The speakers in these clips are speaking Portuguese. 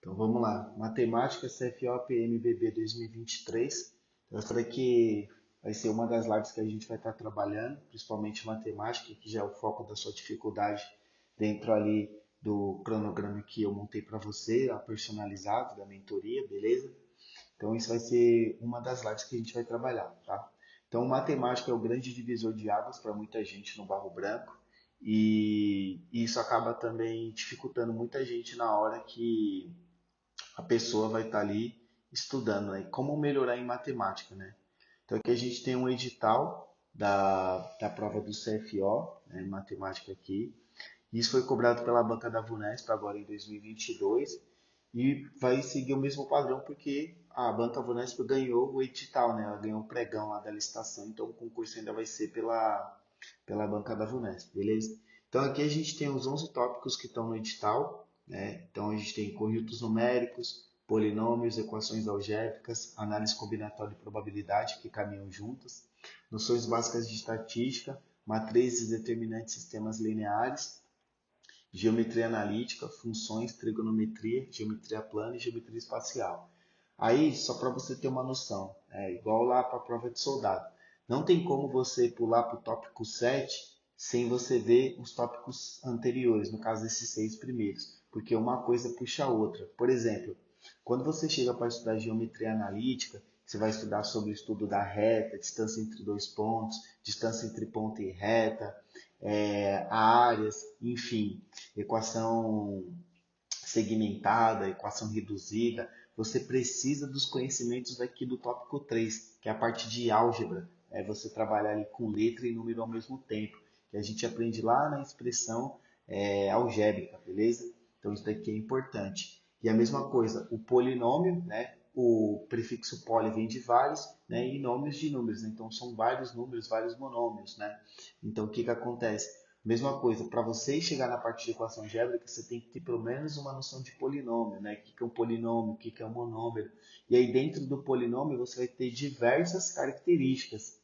Então vamos lá. Matemática CFO PMBB 2023. Eu espero que vai ser uma das lives que a gente vai estar trabalhando, principalmente matemática, que já é o foco da sua dificuldade dentro ali do cronograma que eu montei para você, a personalizado da mentoria, beleza? Então isso vai ser uma das lives que a gente vai trabalhar, tá? Então matemática é o grande divisor de águas para muita gente no Barro Branco e isso acaba também dificultando muita gente na hora que a pessoa vai estar ali estudando, né? Como melhorar em matemática, né? Então aqui a gente tem um edital da prova do CFO, né, em matemática aqui. Isso foi cobrado pela banca da Vunesp agora em 2022 e vai seguir o mesmo padrão porque a banca Vunesp ganhou o edital, né? Ela ganhou o pregão lá da licitação, então o concurso ainda vai ser pela banca da Vunesp, beleza? Então aqui a gente tem os 11 tópicos que estão no edital, né? Então a gente tem conjuntos numéricos, polinômios, equações algébricas, análise combinatória e probabilidade que caminham juntas, noções básicas de estatística, matrizes, determinantes, sistemas lineares, geometria analítica, funções, trigonometria, geometria plana e geometria espacial. Aí, só para você ter uma noção, é igual lá para a prova de soldado. Não tem como você pular para o tópico 7 sem você ver os tópicos anteriores, no caso desses 6 primeiros, porque uma coisa puxa a outra. Por exemplo, quando você chega para estudar geometria analítica, você vai estudar sobre o estudo da reta, distância entre dois pontos, distância entre ponto e reta, áreas, enfim, equação segmentada, equação reduzida, você precisa dos conhecimentos daqui do tópico 3, que é a parte de álgebra. É você trabalhar ali com letra e número ao mesmo tempo, que a gente aprende lá na expressão algébrica, beleza? Então isso daqui é importante. E a mesma coisa, o polinômio, né? O prefixo poli vem de vários, né? E nômios de números, né? Então são vários números, vários monômios, né? Então o que que acontece? Mesma coisa, para você chegar na parte de equação algébrica, você tem que ter pelo menos uma noção de polinômio, né? O que é um polinômio, o que é um monômero. E aí dentro do polinômio você vai ter diversas características.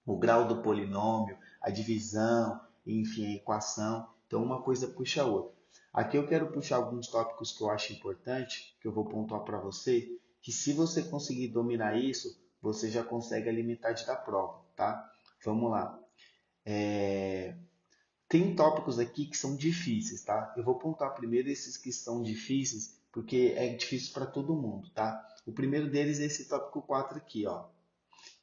O grau do polinômio, a divisão, enfim, a equação. Então uma coisa puxa a outra. Aqui eu quero puxar alguns tópicos que eu acho importante, que eu vou pontuar para você, que se você conseguir dominar isso, você já consegue a metade da prova, tá? Vamos lá. Tem tópicos aqui que são difíceis, tá? Eu vou pontuar primeiro esses que são difíceis, porque é difícil para todo mundo, tá? O primeiro deles é esse tópico 4 aqui, ó,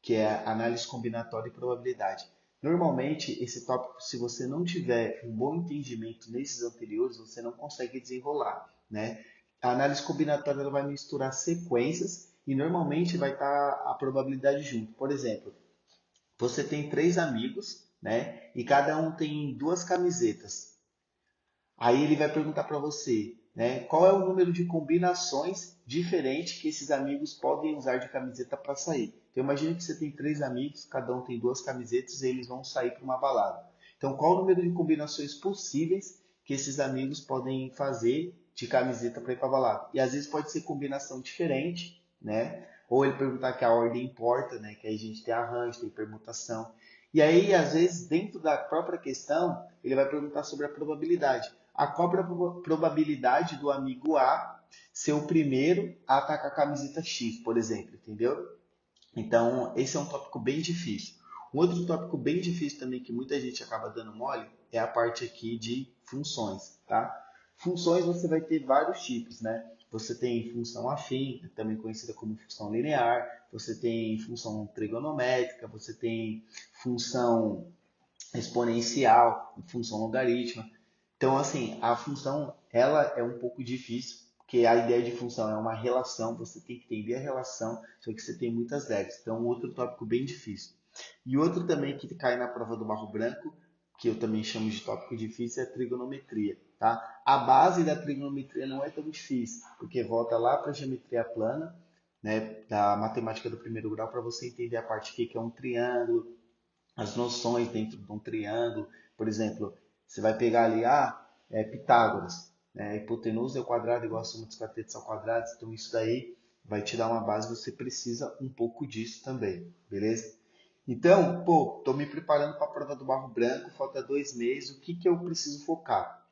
que é análise combinatória e probabilidade. Normalmente, esse tópico, se você não tiver um bom entendimento nesses anteriores, você não consegue desenrolar, né? A análise combinatória ela vai misturar sequências e normalmente vai estar a probabilidade junto. Por exemplo, você tem três amigos, né? E cada um tem duas camisetas. Aí ele vai perguntar para você, né? Qual é o número de combinações diferentes que esses amigos podem usar de camiseta para sair? Então imagine que você tem três amigos, cada um tem duas camisetas e eles vão sair para uma balada. Então qual o número de combinações possíveis que esses amigos podem fazer de camiseta para ir para balada? E às vezes pode ser combinação diferente, né? Ou ele perguntar que a ordem importa, né? Que aí a gente tem arranjo, tem permutação. E aí, às vezes, dentro da própria questão, ele vai perguntar sobre a probabilidade. A qual a probabilidade do amigo A ser o primeiro a atacar a camiseta X, por exemplo, entendeu? Então, esse é um tópico bem difícil. Um outro tópico bem difícil também que muita gente acaba dando mole é a parte aqui de funções, tá? Funções você vai ter vários tipos, né? Você tem função afim, também conhecida como função linear, você tem função trigonométrica, você tem função exponencial, função logarítmica. Então, assim, a função, ela é um pouco difícil, porque a ideia de função é uma relação, você tem que entender a relação, só que você tem muitas regras. Então, outro tópico bem difícil. E outro também que cai na prova do Barro Branco, que eu também chamo de tópico difícil, é a trigonometria, tá? A base da trigonometria não é tão difícil, porque volta lá para a geometria plana, né, da matemática do primeiro grau, para você entender a parte que é um triângulo, as noções dentro de um triângulo. Por exemplo, você vai pegar ali, Pitágoras, né? Hipotenusa ao quadrado igual a soma dos catetos ao quadrado. Então isso daí vai te dar uma base, você precisa um pouco disso também, beleza? Então, pô, tô me preparando para a prova do Barro Branco, falta 2 meses, o que que eu preciso focar?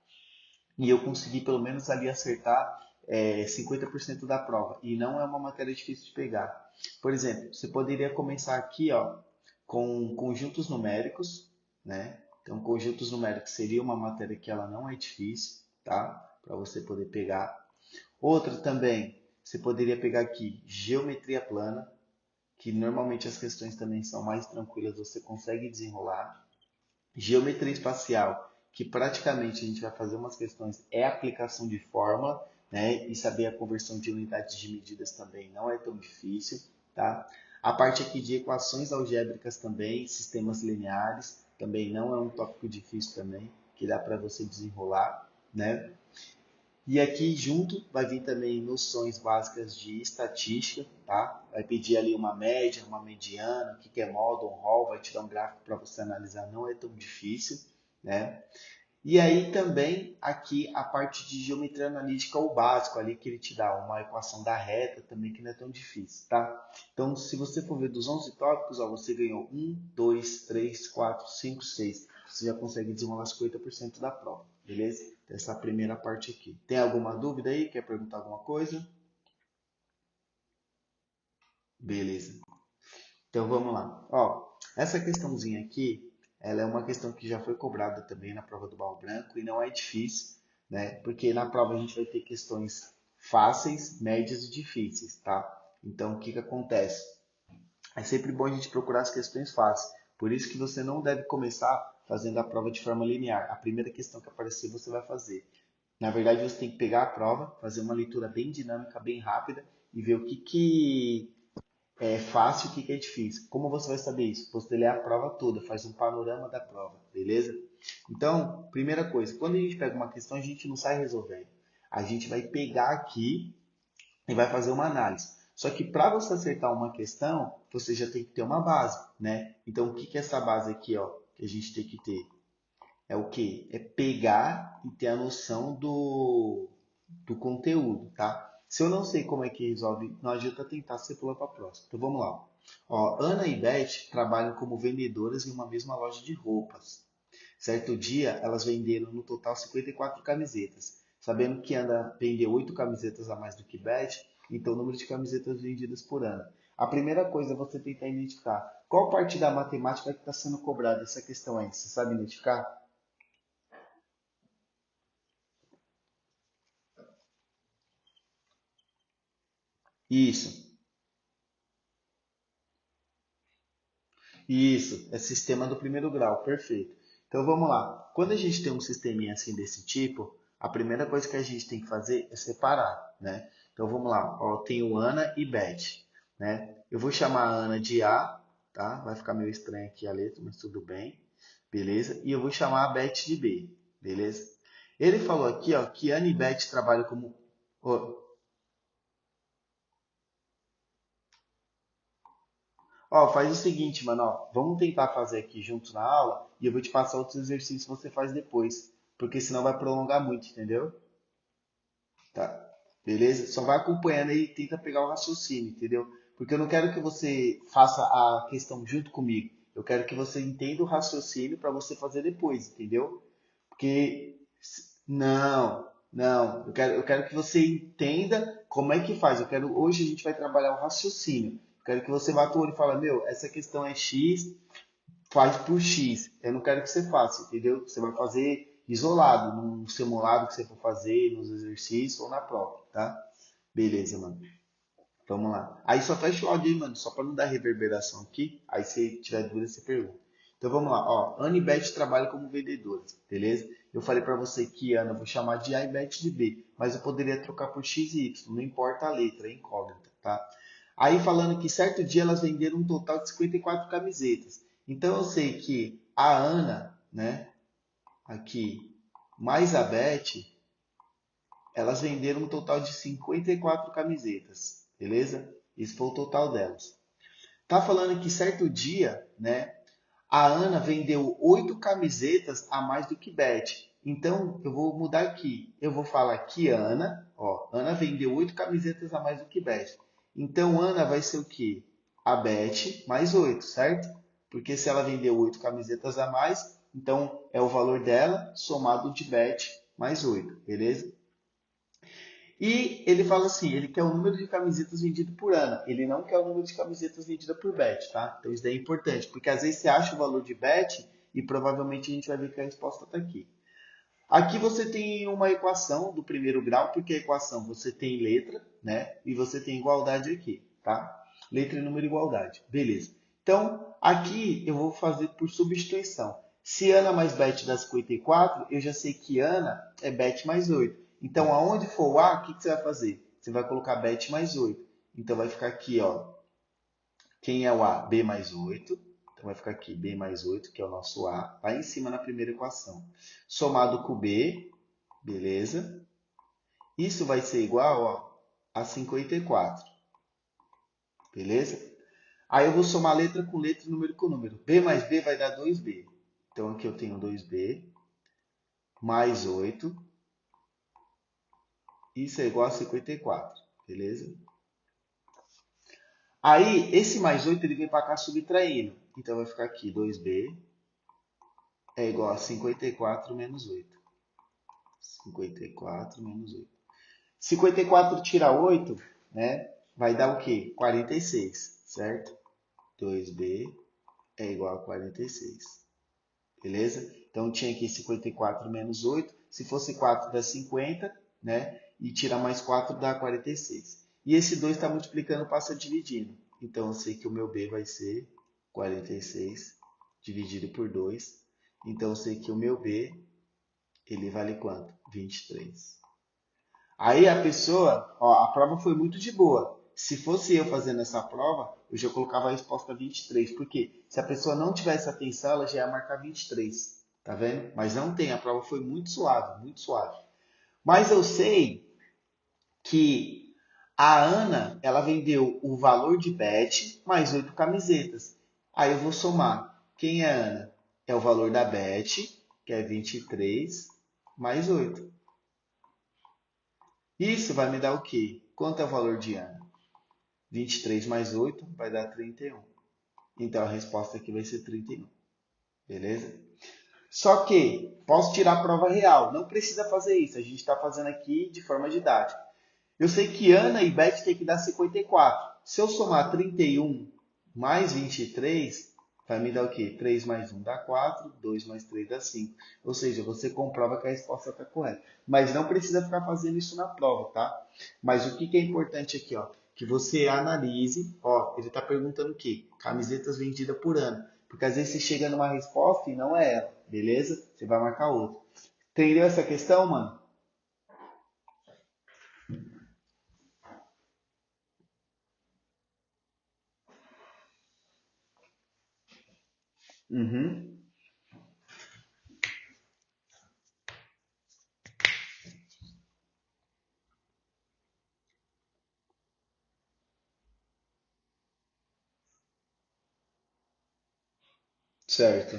E eu consegui pelo menos ali acertar 50% da prova e não é uma matéria difícil de pegar. Por exemplo, você poderia começar aqui, ó, com conjuntos numéricos, né? Então, conjuntos numéricos seria uma matéria que ela não é difícil, tá? Para você poder pegar. Outra também, você poderia pegar aqui geometria plana, que normalmente as questões também são mais tranquilas, você consegue desenrolar. Geometria espacial, que praticamente a gente vai fazer umas questões, é aplicação de fórmula, né? E saber a conversão de unidades de medidas também não é tão difícil, tá? A parte aqui de equações algébricas também, sistemas lineares, também não é um tópico difícil também, que dá para você desenrolar, né? E aqui junto vai vir também noções básicas de estatística, tá? Vai pedir ali uma média, uma mediana, o que é modo, um rol, vai te dar um gráfico para você analisar, não é tão difícil, né? E aí também aqui a parte de geometria analítica, o básico ali que ele te dá, uma equação da reta também que não é tão difícil, tá? Então se você for ver dos 11 tópicos, ó, você ganhou 1, 2, 3, 4, 5, 6. Você já consegue desenrolar 50% da prova, beleza? Essa primeira parte aqui. Tem alguma dúvida aí? Quer perguntar alguma coisa? Beleza. Então vamos lá. Ó, essa questãozinha aqui, ela é uma questão que já foi cobrada também na prova do Barro Branco e não é difícil, né? Porque na prova a gente vai ter questões fáceis, médias e difíceis, tá? Então o que que acontece? É sempre bom a gente procurar as questões fáceis. Por isso que você não deve começar fazendo a prova de forma linear. A primeira questão que aparecer você vai fazer. Na verdade, você tem que pegar a prova, fazer uma leitura bem dinâmica, bem rápida e ver o que é fácil e o que é difícil. Como você vai saber isso? Você lê a prova toda, faz um panorama da prova, beleza? Então, primeira coisa, quando a gente pega uma questão, a gente não sai resolvendo. A gente vai pegar aqui e vai fazer uma análise. Só que para você acertar uma questão, você já tem que ter uma base, né? Então, o que é essa base aqui, ó, que a gente tem que ter? É o quê? É pegar e ter a noção do conteúdo, tá? Se eu não sei como é que resolve, não adianta tentar, você pula para a próxima. Então vamos lá. Ó, Ana e Beth trabalham como vendedoras em uma mesma loja de roupas. Certo dia, elas venderam no total 54 camisetas. Sabendo que Ana vendeu 8 camisetas a mais do que Beth, então o número de camisetas vendidas por Ana. A primeira coisa é você tentar identificar qual parte da matemática que está sendo cobrada essa questão aí. Você sabe identificar? Isso, isso, é sistema do primeiro grau, perfeito. Então vamos lá. Quando a gente tem um sisteminha assim desse tipo, a primeira coisa que a gente tem que fazer é separar, né? Então vamos lá, ó, eu tenho Ana e Beth, né? Eu vou chamar a Ana de A, tá? Vai ficar meio estranho aqui a letra, mas tudo bem, beleza? E eu vou chamar a Beth de B, beleza? Ele falou aqui, ó, que Ana e Beth trabalham como... Ó, ó, faz o seguinte, mano, ó, vamos tentar fazer aqui juntos na aula e eu vou te passar outros exercícios que você faz depois, porque senão vai prolongar muito, entendeu? Tá? Beleza? Só vai acompanhando aí e tenta pegar o raciocínio, entendeu? Porque eu não quero que você faça a questão junto comigo. Eu quero que você entenda o raciocínio para você fazer depois, entendeu? Porque não, não, eu quero que você entenda como é que faz. Hoje a gente vai trabalhar o raciocínio. Eu quero que você bata o olho e fale, meu, essa questão é X, faz por X. Eu não quero que você faça, entendeu? Você vai fazer isolado, num simulado que você for fazer, nos exercícios ou na prova, tá? Beleza, mano. Vamos lá. Aí só fecha o áudio aí, mano, só para não dar reverberação aqui. Aí se tiver dúvida, você pergunta. Então vamos lá, ó. Ana e Beth trabalham como vendedoras, beleza? Eu falei para você que Ana eu vou chamar de A e Beth de B, mas eu poderia trocar por X e Y, não importa a letra, é incógnita, tá? Aí falando que certo dia elas venderam um total de 54 camisetas. Então eu sei que a Ana, né, aqui, mais a Beth, elas venderam um total de 54 camisetas, beleza? Esse foi o total delas. Tá falando que certo dia, né, a Ana vendeu 8 camisetas a mais do que Beth. Então, eu vou mudar aqui. Eu vou falar que Ana, ó, Ana vendeu 8 camisetas a mais do que Beth. Então, Ana vai ser o quê? A Beth mais 8, certo? Porque se ela vendeu 8 camisetas a mais, então é o valor dela somado de Beth mais 8, beleza? E ele fala assim, ele quer o número de camisetas vendido por ano. Ele não quer o número de camisetas vendidas por bet, tá? Então isso daí é importante, porque às vezes você acha o valor de bet e provavelmente a gente vai ver que a resposta está aqui. Aqui você tem uma equação do primeiro grau, porque a equação você tem letra, né? E você tem igualdade aqui, tá? Letra e número igualdade. Beleza. Então, aqui eu vou fazer por substituição. Se Ana mais Bet dá 54, eu já sei que Ana é Bet mais 8. Então, aonde for o A, o que você vai fazer? Você vai colocar Bet mais 8. Então, vai ficar aqui, ó. Quem é o A? B mais 8. Então, vai ficar aqui B mais 8, que é o nosso A, lá em cima na primeira equação. Somado com B, beleza? Isso vai ser igual, ó, a 54. Beleza? Aí eu vou somar letra com letra e número com número. B mais B vai dar 2B. Então, aqui eu tenho 2B mais 8. Isso é igual a 54. Beleza? Aí, esse mais 8 ele vem para cá subtraindo. Então, vai ficar aqui 2B é igual a 54 menos 8. 54 menos 8. 54 tira 8, né? Vai dar o quê? 46, certo? 2B é igual a 46. Beleza? Então tinha aqui 54 menos 8. Se fosse 4 dá 50, né? E tirar mais 4 dá 46. E esse 2 está multiplicando, passa dividindo. Então eu sei que o meu B vai ser 46 dividido por 2. Então eu sei que o meu B, ele vale quanto? 23. Aí a pessoa, ó, a prova foi muito de boa. Se fosse eu fazendo essa prova, eu já colocava a resposta 23. Porque se a pessoa não tivesse atenção, ela já ia marcar 23. Tá vendo? Mas não tem, a prova foi muito suave, muito suave. Mas eu sei que a Ana, ela vendeu o valor de bet mais 8 camisetas. Aí eu vou somar. Quem é a Ana? É o valor da bet, que é 23, mais 8. Isso vai me dar o quê? Quanto é o valor de Ana? 23 mais 8 vai dar 31. Então a resposta aqui vai ser 31. Beleza? Só que posso tirar a prova real. Não precisa fazer isso. A gente está fazendo aqui de forma didática. Eu sei que Ana e Beth tem que dar 54. Se eu somar 31 mais 23, vai me dar o quê? 3 mais 1 dá 4, 2 mais 3 dá 5. Ou seja, você comprova que a resposta está correta. Mas não precisa ficar fazendo isso na prova, tá? Mas o que é importante aqui, ó? Que você analise, ó, ele está perguntando o quê? Camisetas vendidas por ano. Porque às vezes você chega numa resposta e não é ela, beleza? Você vai marcar outra. Entendeu essa questão, mano? Uhum. Certo.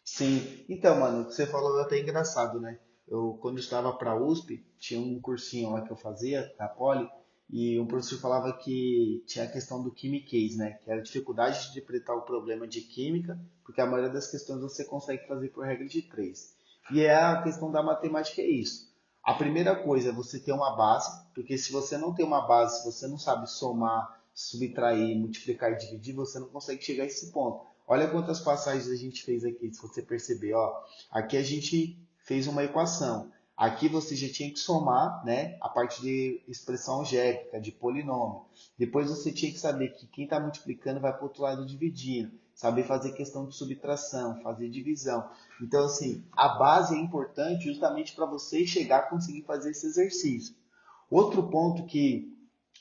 Sim, então, mano, o que você falou é até engraçado, né? Eu, quando estava para a USP, tinha um cursinho lá que eu fazia, da Poli, e um professor falava que tinha a questão do chemiquês, né? Que era a dificuldade de interpretar o problema de química, porque a maioria das questões você consegue fazer por regra de três. E é a questão da matemática é isso. A primeira coisa é você ter uma base, porque se você não tem uma base, se você não sabe somar, subtrair, multiplicar e dividir, você não consegue chegar a esse ponto. Olha quantas passagens a gente fez aqui, se você perceber, ó. Aqui a gente fez uma equação. Aqui você já tinha que somar, né, a parte de expressão algébrica, de polinômio. Depois você tinha que saber que quem está multiplicando vai para o outro lado dividindo. Saber fazer questão de subtração, fazer divisão. Então, assim, a base é importante justamente para você chegar a conseguir fazer esse exercício. Outro ponto que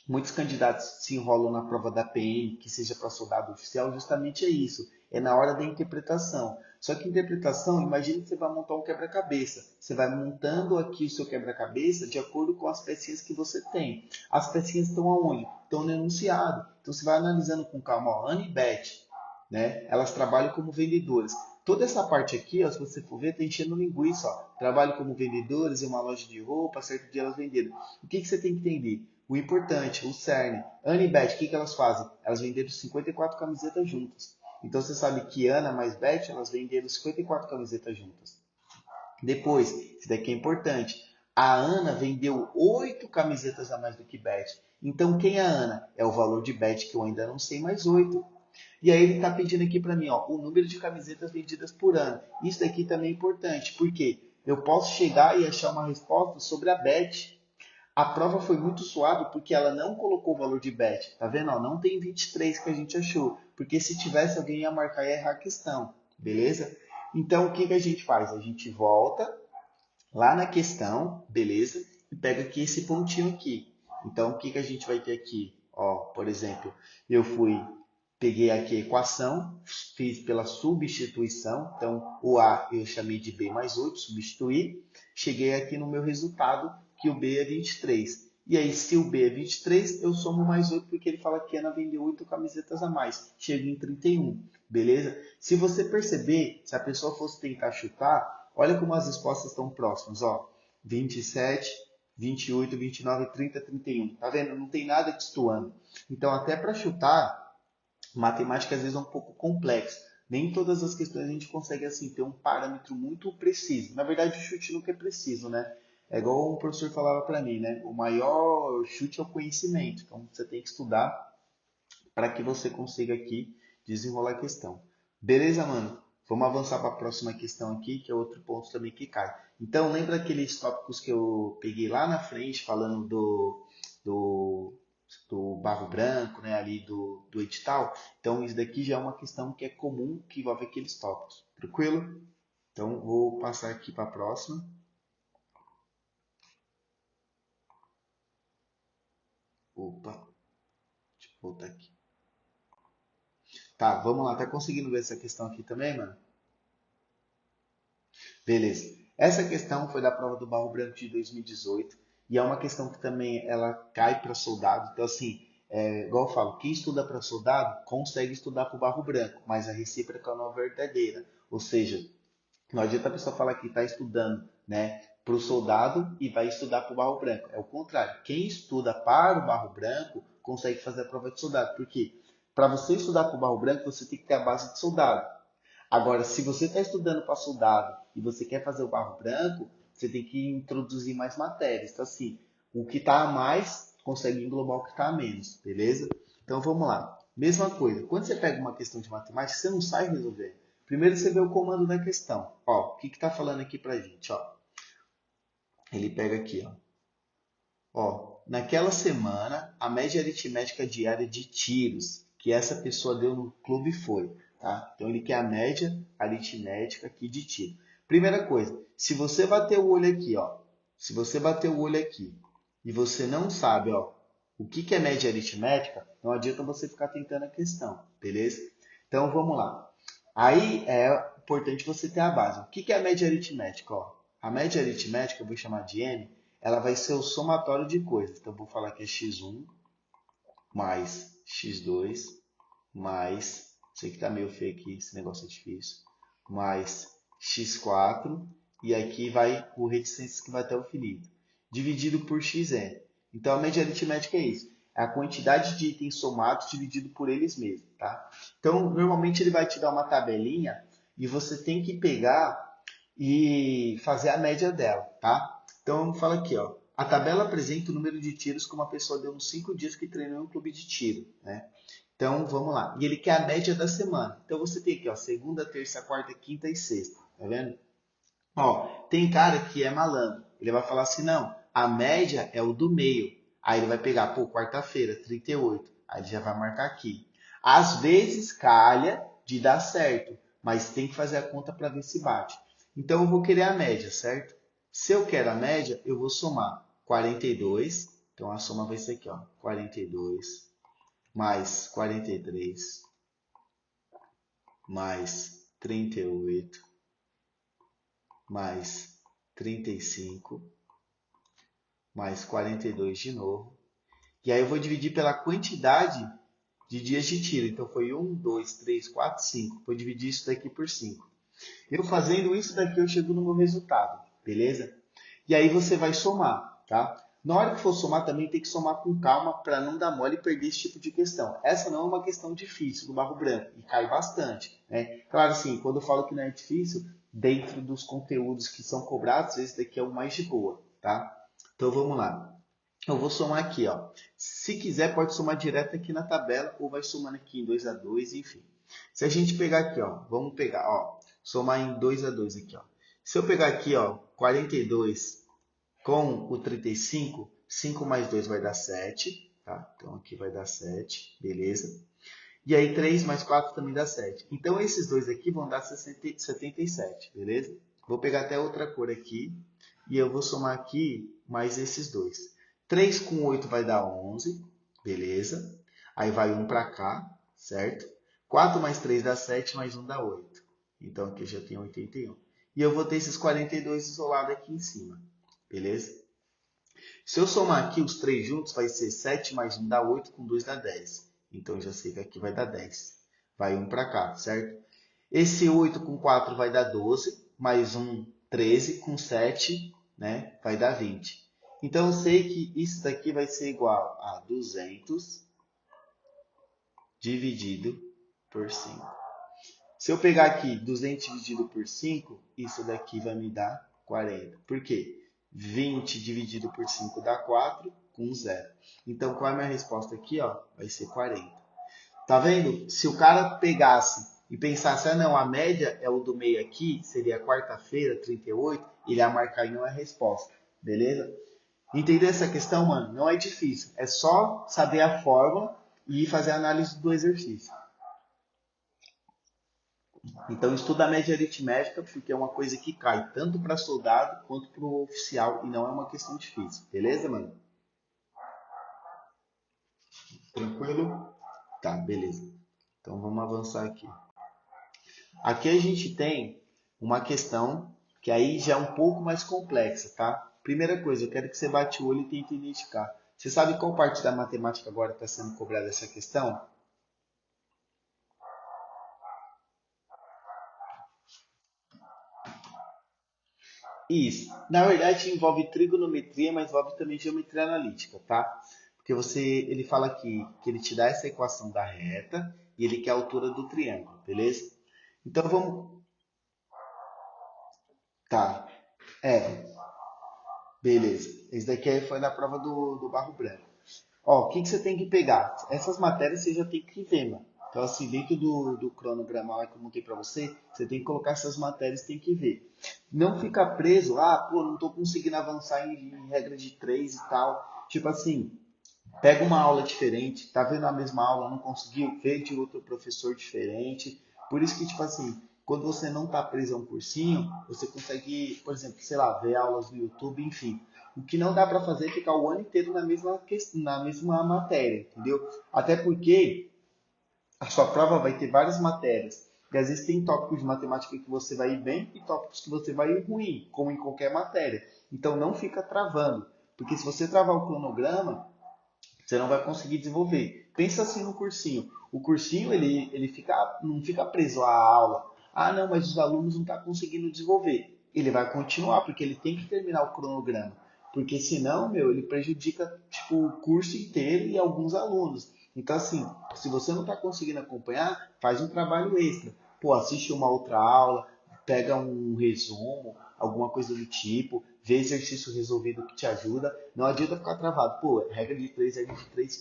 muitos candidatos se enrolam na prova da PM, que seja para soldado oficial, justamente é isso. É na hora da interpretação. Só que interpretação, imagine que você vai montar um quebra-cabeça. Você vai montando aqui o seu quebra-cabeça de acordo com as pecinhas que você tem. As pecinhas estão aonde? Estão no enunciado. Então você vai analisando com calma. Ó, Anne e Beth, né? Elas trabalham como vendedoras. Toda essa parte aqui, ó, se você for ver, tá enchendo linguiça. Ó. Trabalho como vendedores em uma loja de roupa, certo dia elas venderam. O que você tem que entender? O importante, o cerne. Ana e Beth, o que elas fazem? Elas venderam 54 camisetas juntas. Então você sabe que Ana mais Beth, elas venderam 54 camisetas juntas. Depois, isso daqui é importante. A Ana vendeu 8 camisetas a mais do que Beth. Então quem é a Ana? É o valor de Beth que eu ainda não sei, mais 8. E aí ele está pedindo aqui para mim, ó, o número de camisetas vendidas por ano. Isso daqui também é importante, porque eu posso chegar e achar uma resposta sobre a Beth. A prova foi muito suave porque ela não colocou o valor de Beth. Tá vendo? Ó, não tem 23 que a gente achou. Porque se tivesse, alguém ia marcar e errar a questão. Beleza? Então, o que a gente faz? A gente volta lá na questão, beleza? E pega aqui esse pontinho aqui. Então, o que a gente vai ter aqui? Ó, por exemplo, peguei aqui a equação, fiz pela substituição. Então, o A eu chamei de B mais 8, substituí. Cheguei aqui no meu resultado, que o B é 23. E aí, se o B é 23, eu somo mais 8, porque ele fala que a Ana vendeu 8 camisetas a mais. Chego em 31, beleza? Se você perceber, se a pessoa fosse tentar chutar, olha como as respostas estão próximas, ó. 27, 28, 29, 30, 31. Tá vendo? Não tem nada destoando. Então, até para chutar, matemática às vezes é um pouco complexa. Nem todas as questões a gente consegue assim ter um parâmetro muito preciso. Na verdade, o chute nunca é preciso, né? É igual um professor falava para mim, né? O maior chute é o conhecimento. Então, você tem que estudar para que você consiga aqui desenrolar a questão. Beleza, mano? Vamos avançar para a próxima questão aqui, que é outro ponto também que cai. Então, lembra aqueles tópicos que eu peguei lá na frente, falando do, do barro branco, né, ali do edital? Então, isso daqui já é uma questão que é comum, que envolve aqueles tópicos. Tranquilo? Então, vou passar aqui para a próxima. Opa, deixa eu voltar aqui. Tá, vamos lá. Tá conseguindo ver essa questão aqui também, mano? Beleza. Essa questão foi da prova do Barro Branco de 2018 e é uma questão que também ela cai para soldado. Então, assim, igual eu falo, quem estuda para soldado consegue estudar para o Barro Branco, mas a recíproca não é verdadeira. Ou seja, não adianta a pessoa falar que está estudando, né, para o soldado e vai estudar para o Barro Branco. É o contrário. Quem estuda para o Barro Branco consegue fazer a prova de soldado. Por quê? Para você estudar para o Barro Branco, você tem que ter a base de soldado. Agora, se você está estudando para soldado e você quer fazer o barro branco, você tem que introduzir mais matérias. Então, assim, o que está a mais consegue englobar o que está a menos, beleza? Então, vamos lá. Mesma coisa, quando você pega uma questão de matemática, você não sai resolver. Primeiro você vê o comando da questão. Ó, o que está falando aqui para a gente? Ó, ele pega aqui, ó. Ó, naquela semana, a média aritmética diária de tiros que essa pessoa deu no clube foi, tá? Então ele quer a média aritmética aqui de tiro. Primeira coisa, se você bater o olho aqui, ó, se você bater o olho aqui e você não sabe, ó, o que é média aritmética, não adianta você ficar tentando a questão, beleza? Então vamos lá. Aí é importante você ter a base. O que é a média aritmética? Ó, a média aritmética, eu vou chamar de M, ela vai ser o somatório de coisas. Então, vou falar que é x1 mais x2 mais, sei que tá meio feio aqui, esse negócio é difícil, mais x4, e aqui vai o reticências que vai até o infinito, dividido por xn. Então, a média aritmética é isso. É a quantidade de itens somados dividido por eles mesmos, tá? Então, normalmente ele vai te dar uma tabelinha e você tem que pegar e fazer a média dela, tá? Então, fala aqui, ó. A tabela apresenta o número de tiros que uma pessoa deu nos 5 dias que treinou em um clube de tiro, né? Então, vamos lá. E ele quer a média da semana. Então, você tem aqui, ó, segunda, terça, quarta, quinta e sexta, tá vendo? Ó, tem cara que é malandro. Ele vai falar assim, não, a média é o do meio. Aí ele vai pegar, pô, quarta-feira, 38. Aí ele já vai marcar aqui. Às vezes calha de dar certo, mas tem que fazer a conta para ver se bate. Então eu vou querer a média, certo? Se eu quero a média, eu vou somar 42. Então a soma vai ser aqui, ó, 42 mais 43 mais 38 mais 35 mais 42 de novo. E aí eu vou dividir pela quantidade de dias de tiro. Então foi 1, 2, 3, 4, 5. Vou dividir isso daqui por 5. Eu fazendo isso daqui, eu chego no meu resultado, beleza? E aí você vai somar, tá? Na hora que for somar, também tem que somar com calma para não dar mole e perder esse tipo de questão. Essa não é uma questão difícil do barro branco e cai bastante, né? Claro, assim, quando eu falo que não é difícil, dentro dos conteúdos que são cobrados, esse daqui é o mais de boa, tá? Então vamos lá. Eu vou somar aqui, ó. Se quiser, pode somar direto aqui na tabela ou vai somando aqui em 2 a 2, enfim. Se a gente pegar aqui, ó, vamos pegar, ó, somar em 2 a 2 aqui, ó. Se eu pegar aqui, ó, 42 com o 35, 5 mais 2 vai dar 7, tá? Então aqui vai dar 7, beleza? E aí 3 mais 4 também dá 7. Então esses dois aqui vão dar 77, beleza? Vou pegar até outra cor aqui e eu vou somar aqui mais esses dois. 3 com 8 vai dar 11, beleza? Aí vai 1 para cá, certo? 4 mais 3 dá 7, mais 1 dá 8. Então aqui eu já tenho 81. E eu vou ter esses 42 isolados aqui em cima, beleza? Se eu somar aqui os três juntos, vai ser 7 mais 1 dá 8, com 2 dá 10. Então eu já sei que aqui vai dar 10. Vai 1 para cá, certo? Esse 8 com 4 vai dar 12, mais 1, 13, com 7, né, vai dar 20. Então eu sei que isso daqui vai ser igual a 200 dividido por 5. Se eu pegar aqui 200 dividido por 5, isso daqui vai me dar 40. Por quê? 20 dividido por 5 dá 4, com 0. Então, qual é a minha resposta aqui? Ó? Vai ser 40. Tá vendo? Se o cara pegasse e pensasse, ah não, a média é o do meio aqui, seria quarta-feira, 38, ele ia marcar e não é a resposta. Beleza? Entender essa questão, mano, não é difícil. É só saber a fórmula e fazer a análise do exercício. Então, estuda a média aritmética, porque é uma coisa que cai tanto para soldado quanto para o oficial e não é uma questão difícil. Beleza, mano? Tranquilo? Tá, beleza. Então, vamos avançar aqui. Aqui a gente tem uma questão que aí já é um pouco mais complexa, tá? Primeira coisa, eu quero que você bate o olho e tente identificar. Você sabe qual parte da matemática agora está sendo cobrada essa questão? Isso. Na verdade, envolve trigonometria, mas envolve também geometria analítica, tá? Porque ele fala aqui que ele te dá essa equação da reta e ele quer a altura do triângulo, beleza? Então vamos. Tá. É, beleza. Esse daqui foi na prova do Barro Branco. Ó, o que você tem que pegar? Essas matérias você já tem que ver, mano. Então, assim, dentro do cronograma lá que eu montei pra você, você tem que colocar essas matérias e tem que ver. Não fica preso, pô, não tô conseguindo avançar em regra de 3 e tal. Tipo assim, pega uma aula diferente, tá vendo a mesma aula, não conseguiu, vê de outro professor diferente. Por isso que, tipo assim, quando você não tá preso a um cursinho, você consegue, por exemplo, sei lá, ver aulas no YouTube, enfim. O que não dá para fazer é ficar o ano inteiro na mesma matéria, entendeu? Até porque a sua prova vai ter várias matérias. E às vezes tem tópicos de matemática que você vai ir bem e tópicos que você vai ir ruim, como em qualquer matéria. Então não fica travando. Porque se você travar o cronograma, você não vai conseguir desenvolver. Pensa assim no cursinho. O cursinho não fica preso à aula. Ah, não, mas os alunos não estão conseguindo desenvolver. Ele vai continuar, porque ele tem que terminar o cronograma. Porque senão, meu, ele prejudica tipo, o curso inteiro e alguns alunos. Então, assim, se você não está conseguindo acompanhar, faz um trabalho extra. Pô, assiste uma outra aula, pega um resumo, alguma coisa do tipo, vê exercício resolvido que te ajuda. Não adianta ficar travado. Pô, regra de 3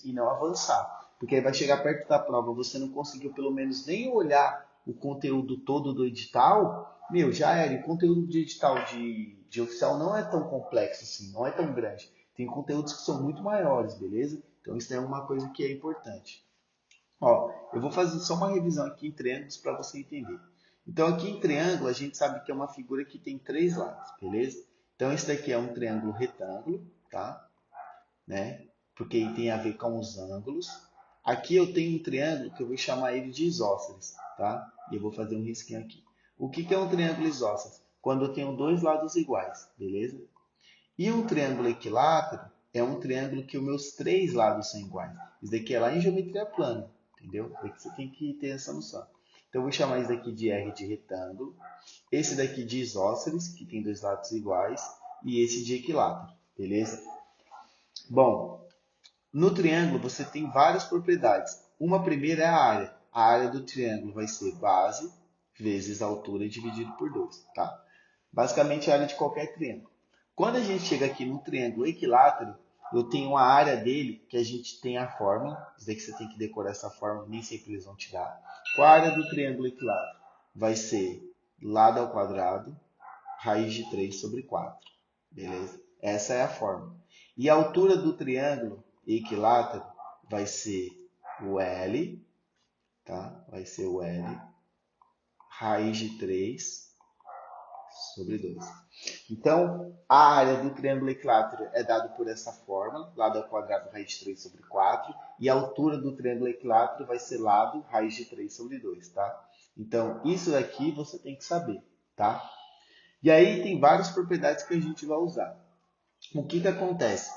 e não avançar. Porque aí vai chegar perto da prova, você não conseguiu pelo menos nem olhar o conteúdo todo do edital, meu, já era. E o conteúdo de edital de oficial não é tão complexo assim, não é tão grande. Tem conteúdos que são muito maiores, beleza? Então isso é uma coisa que é importante. Ó, eu vou fazer só uma revisão aqui em triângulos para você entender. Então aqui em triângulo a gente sabe que é uma figura que tem três lados, beleza? Então esse daqui é um triângulo retângulo, tá? Né? Porque ele tem a ver com os ângulos. Aqui eu tenho um triângulo que eu vou chamar ele de isósceles, tá? E eu vou fazer um risquinho aqui. O que é um triângulo isósceles? Quando eu tenho dois lados iguais, beleza? E um triângulo equilátero é um triângulo que os meus três lados são iguais. Isso daqui é lá em geometria plana, entendeu? É que você tem que ter essa noção. Então, eu vou chamar isso daqui de R de retângulo, esse daqui de isósceles, que tem dois lados iguais, e esse de equilátero, beleza? Bom, no triângulo você tem várias propriedades. Uma primeira é a área. A área do triângulo vai ser base vezes altura dividido por 2, tá? Basicamente a área de qualquer triângulo. Quando a gente chega aqui no triângulo equilátero, eu tenho a área dele, que a gente tem a fórmula. Isso daqui você tem que decorar essa fórmula, nem sempre eles vão te dar. Qual a área do triângulo equilátero? Vai ser lado ao quadrado, raiz de 3 sobre 4. Beleza? Essa é a fórmula. E a altura do triângulo equilátero vai ser o L, tá? Vai ser o L, raiz de 3 sobre 2. Então, a área do triângulo equilátero é dada por essa fórmula, lado ao quadrado, raiz de 3 sobre 4, e a altura do triângulo equilátero vai ser lado, raiz de 3 sobre 2, tá? Então, isso daqui você tem que saber, tá? E aí tem várias propriedades que a gente vai usar. O que acontece?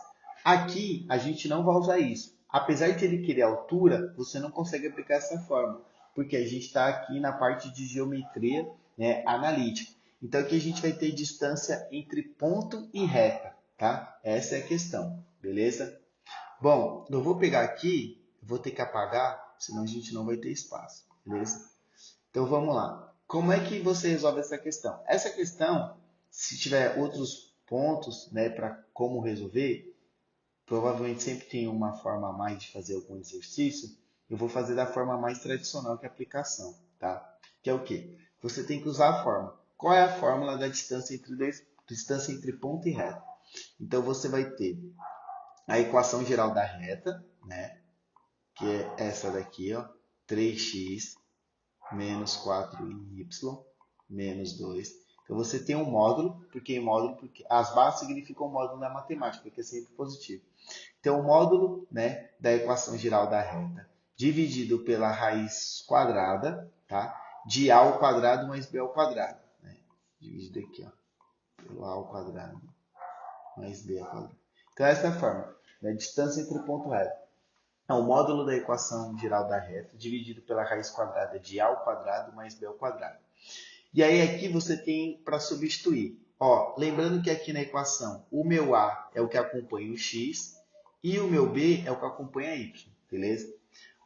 Aqui a gente não vai usar isso. Apesar de ele querer altura, você não consegue aplicar essa fórmula, porque a gente está aqui na parte de geometria, né, analítica. Então aqui a gente vai ter distância entre ponto e reta, tá? Essa é a questão, beleza? Bom, eu vou pegar aqui, vou ter que apagar, senão a gente não vai ter espaço, beleza? Então vamos lá. Como é que você resolve essa questão? Essa questão, se tiver outros pontos, né, para como resolver, provavelmente sempre tem uma forma a mais de fazer algum exercício. Eu vou fazer da forma mais tradicional, que é a aplicação, tá? Que é o quê? Você tem que usar a fórmula. Qual é a fórmula da distância entre ponto e reta? Então você vai ter a equação geral da reta, né? Que é essa daqui, ó, 3x menos 4y menos 2. Então você tem um módulo, porque as bases significam módulo na matemática, que é sempre positivo. Então o módulo, né, da equação geral da reta dividido pela raiz quadrada, tá? De a ao quadrado mais b ao quadrado, né? Dividido aqui, ó, pelo a ao quadrado mais b ao quadrado. Então essa é a fórmula, né? Distância entre ponto e reta. É o módulo da equação geral da reta dividido pela raiz quadrada de a ao quadrado mais b ao quadrado. E aí aqui você tem para substituir. Ó, lembrando que aqui na equação o meu a é o que acompanha o x e o meu b é o que acompanha y, beleza?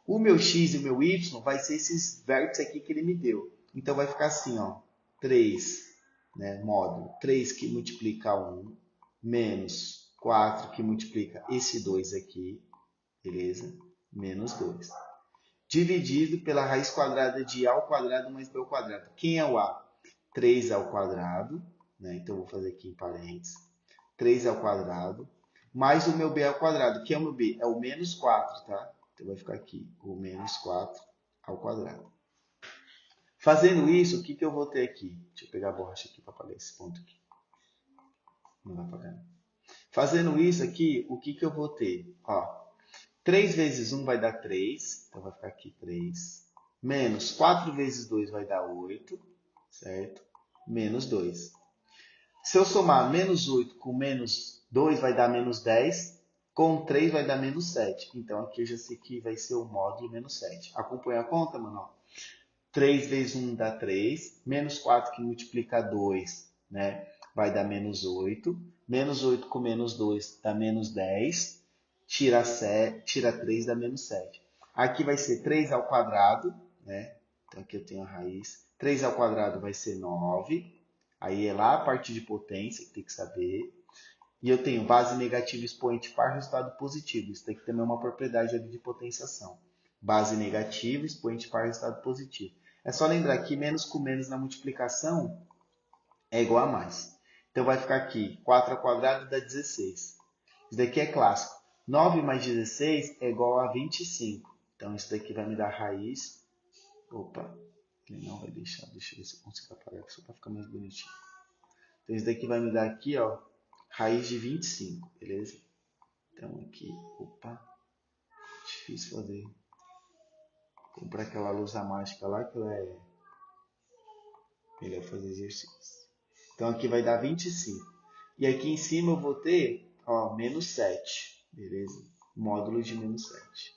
O meu x e o meu y vai ser esses vértices aqui que ele me deu. Então vai ficar assim, ó, 3, né, módulo 3 que multiplica 1, menos 4 que multiplica esse 2 aqui, beleza? Menos 2. Dividido pela raiz quadrada de a ao quadrado mais b ao quadrado. Quem é o a? 3 ao quadrado, né? Então eu vou fazer aqui em parênteses. 3 ao quadrado, mais o meu b ao quadrado. Quem é o meu b? É o menos 4, tá? Então vai ficar aqui o menos 4 ao quadrado. Fazendo isso, o que eu vou ter aqui? Deixa eu pegar a borracha aqui para apagar esse ponto aqui. Não vai apagar. Fazendo isso aqui, o que eu vou ter? Ó, 3 vezes 1 vai dar 3, então vai ficar aqui 3. Menos 4 vezes 2 vai dar 8, certo? Menos 2. Se eu somar menos 8 com menos 2 vai dar menos 10, com 3 vai dar menos 7. Então aqui eu já sei que vai ser o módulo menos 7. Acompanha a conta, mano? 3 vezes 1 dá 3, menos 4 que multiplica 2, né? Vai dar menos 8. Menos 8 com menos 2 dá menos 10. Tira 3 dá menos 7. Aqui vai ser 3 ao quadrado, né? Então aqui eu tenho a raiz. 3 ao quadrado vai ser 9. Aí é lá a parte de potência, que tem que saber. E eu tenho base negativa expoente par resultado positivo. Isso daqui também é uma propriedade ali de potenciação. Base negativa expoente par resultado positivo. É só lembrar que menos com menos na multiplicação é igual a mais. Então vai ficar aqui 4 ao quadrado dá 16. Isso daqui é clássico. 9 mais 16 é igual a 25. Então isso daqui vai me dar raiz. Opa, ele não vai deixar. Deixa eu ver se eu consigo apagar só para ficar mais bonitinho. Então isso daqui vai me dar aqui, ó, raiz de 25, beleza? Então aqui, opa, difícil fazer. Vou comprar aquela luz mágica lá que ela é melhor fazer exercício. Então aqui vai dar 25. E aqui em cima eu vou ter, ó, menos 7, beleza? Módulo de menos 7.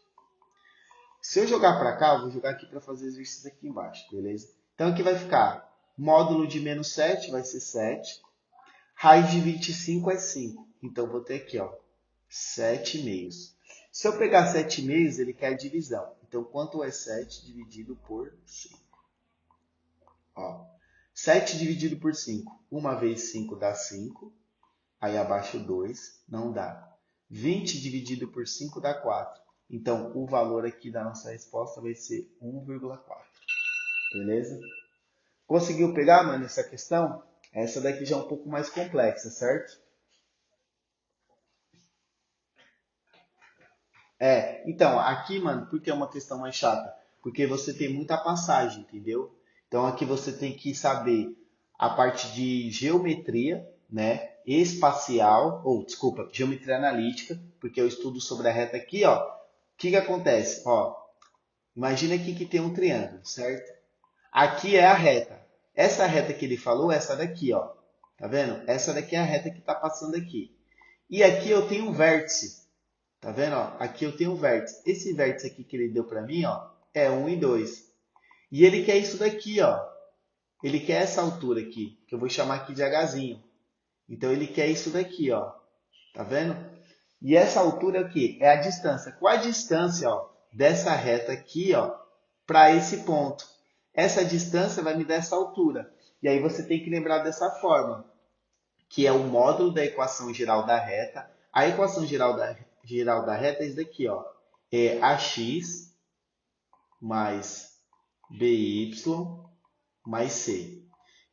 Se eu jogar para cá, eu vou jogar aqui para fazer exercício aqui embaixo, beleza? Então aqui vai ficar módulo de menos 7 vai ser 7. Raiz de 25 é 5. Então eu vou ter aqui, ó, 7 meios. Se eu pegar 7 meios, ele quer divisão. Então quanto é 7 dividido por 5? Ó, 7 dividido por 5. Uma vez 5 dá 5. Aí abaixo 2, não dá. 20 dividido por 5 dá 4. Então, o valor aqui da nossa resposta vai ser 1,4. Beleza? Conseguiu pegar, mano, essa questão? Essa daqui já é um pouco mais complexa, certo? Então, aqui, mano, por que é uma questão mais chata? Porque você tem muita passagem, entendeu? Então, aqui você tem que saber a parte de geometria, né? Espacial, ou desculpa, geometria analítica, porque eu estudo sobre a reta aqui, ó. O que que acontece? Ó, imagina aqui que tem um triângulo, certo? Aqui é a reta. Essa reta que ele falou, essa daqui, ó. Tá vendo? Essa daqui é a reta que está passando aqui. E aqui eu tenho um vértice. Tá vendo? Ó? Aqui eu tenho um vértice. Esse vértice aqui que ele deu para mim, ó, é 1 e 2. E ele quer isso daqui, ó. Ele quer essa altura aqui, que eu vou chamar aqui de Hzinho. Então ele quer isso daqui, ó. Tá vendo? E essa altura é o quê? É a distância. Qual a distância, ó, dessa reta aqui, ó, para esse ponto? Essa distância vai me dar essa altura. E aí você tem que lembrar dessa forma, que é o módulo da equação geral da reta. A equação geral da reta é isso daqui, ó. É ax mais by mais c.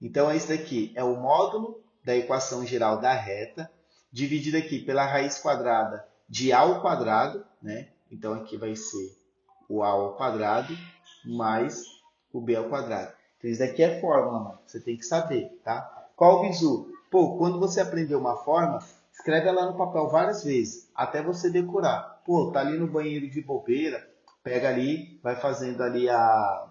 Então, esse daqui é o módulo da equação geral da reta, dividido aqui pela raiz quadrada de a ao quadrado, né? Então, aqui vai ser o a ao quadrado mais o b ao quadrado. Então, isso daqui é fórmula, mano. Você tem que saber, tá? Qual o bizu? Pô, quando você aprender uma fórmula, escreve ela no papel várias vezes, até você decorar. Pô, tá ali no banheiro de bobeira, pega ali, vai fazendo ali a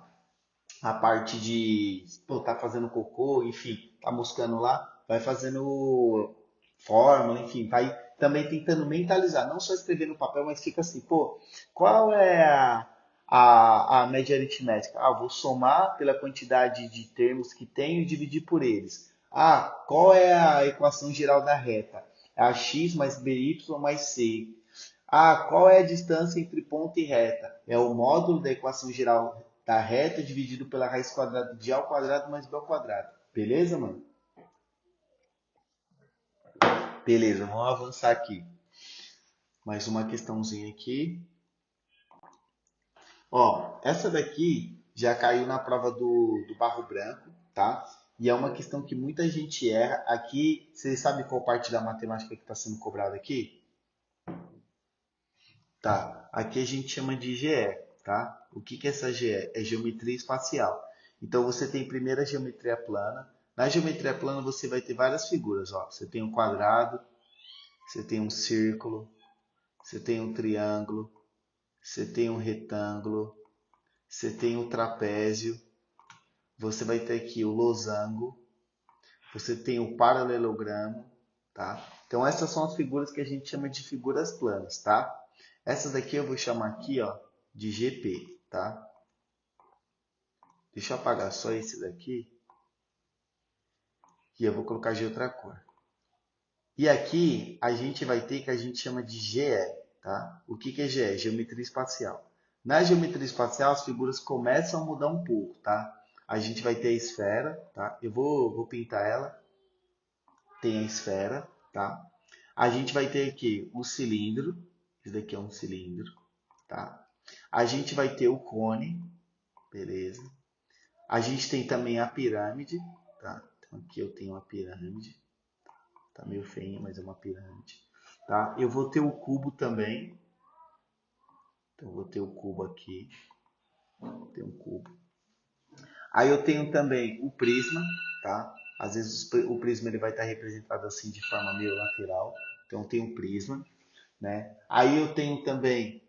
parte de, pô, tá fazendo cocô, enfim, tá moscando lá, vai fazendo fórmula, enfim, vai também tentando mentalizar, não só escrever no papel, mas fica assim, pô, qual é a média aritmética? Ah, vou somar pela quantidade de termos que tenho e dividir por eles. Ah, qual é a equação geral da reta? É a x mais by mais c. Ah, qual é a distância entre ponto e reta? É o módulo da equação geral da reta dividido pela raiz quadrada de a ao quadrado mais b ao quadrado. Beleza, mano? Beleza, vamos avançar aqui. Mais uma questãozinha aqui. Ó, essa daqui já caiu na prova do Barro Branco, tá? E é uma questão que muita gente erra. Aqui, vocês sabem qual parte da matemática que está sendo cobrada aqui? Tá, aqui a gente chama de GE, tá? O que que é essa GE? É geometria espacial. Então você tem primeiro a geometria plana. Na geometria plana você vai ter várias figuras, ó. Você tem um quadrado, você tem um círculo, você tem um triângulo, você tem um retângulo, você tem um trapézio, você vai ter aqui o losango, você tem o paralelogramo, tá? Então essas são as figuras que a gente chama de figuras planas, tá? Essas daqui eu vou chamar aqui, ó, de GP, tá? Deixa eu apagar só esse daqui e eu vou colocar de outra cor. E aqui a gente vai ter que a gente chama de GE, tá? O que que é GE? Geometria espacial. Na geometria espacial as figuras começam a mudar um pouco, tá? A gente vai ter a esfera, tá? Eu vou pintar ela. Tem a esfera, tá? A gente vai ter aqui o cilindro. Esse daqui é um cilindro, tá? A gente vai ter o cone, beleza? A gente tem também a pirâmide, tá? Então aqui eu tenho uma pirâmide. Tá meio feio, mas é uma pirâmide, tá? Eu vou ter o cubo também. Então eu vou ter o cubo aqui. Tem um cubo. Aí eu tenho também o prisma, tá? Às vezes o prisma ele vai estar representado assim de forma meio lateral. Então eu tenho um prisma, né? Aí eu tenho também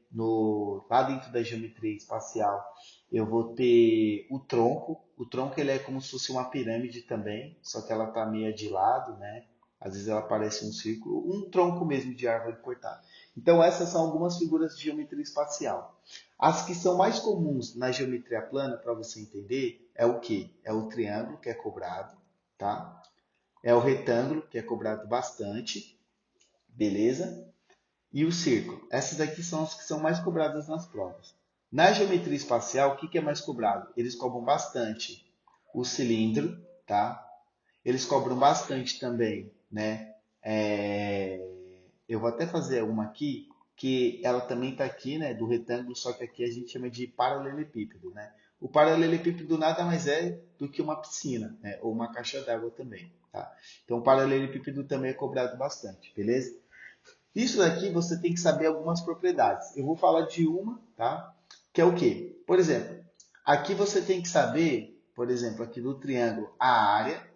lá dentro da geometria espacial, eu vou ter o tronco. O tronco ele é como se fosse uma pirâmide também, só que ela está meio de lado, né? Às vezes ela parece um círculo, um tronco mesmo de árvore cortada. Então, essas são algumas figuras de geometria espacial. As que são mais comuns na geometria plana, para você entender, é o quê? É o triângulo, que é cobrado, tá? É o retângulo, que é cobrado bastante, beleza? E o círculo. Essas daqui são as que são mais cobradas nas provas. Na geometria espacial, o que é mais cobrado? Eles cobram bastante o cilindro, tá? Eles cobram bastante também, né? Eu vou até fazer uma aqui, que ela também está aqui, né? Do retângulo, só que aqui a gente chama de paralelepípedo, né? O paralelepípedo nada mais é do que uma piscina, né? Ou uma caixa d'água também, tá? Então, o paralelepípedo também é cobrado bastante, beleza? Isso daqui você tem que saber algumas propriedades. Eu vou falar de uma, tá? Que é o quê? Por exemplo, aqui você tem que saber, por exemplo, aqui do triângulo, a área,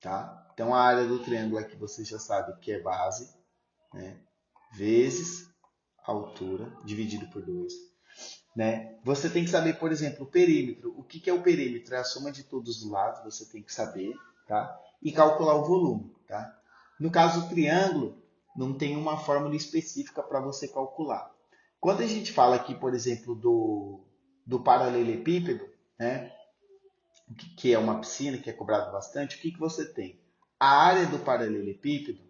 tá? Então, a área do triângulo aqui você já sabe que é base, né? Vezes a altura, dividido por 2. Né? Você tem que saber, por exemplo, o perímetro. O que é o perímetro? É a soma de todos os lados, você tem que saber, tá? E calcular o volume, tá? No caso do triângulo, não tem uma fórmula específica para você calcular. Quando a gente fala aqui, por exemplo, do paralelepípedo, né? Que é uma piscina, que é cobrado bastante, o que você tem? A área do paralelepípedo,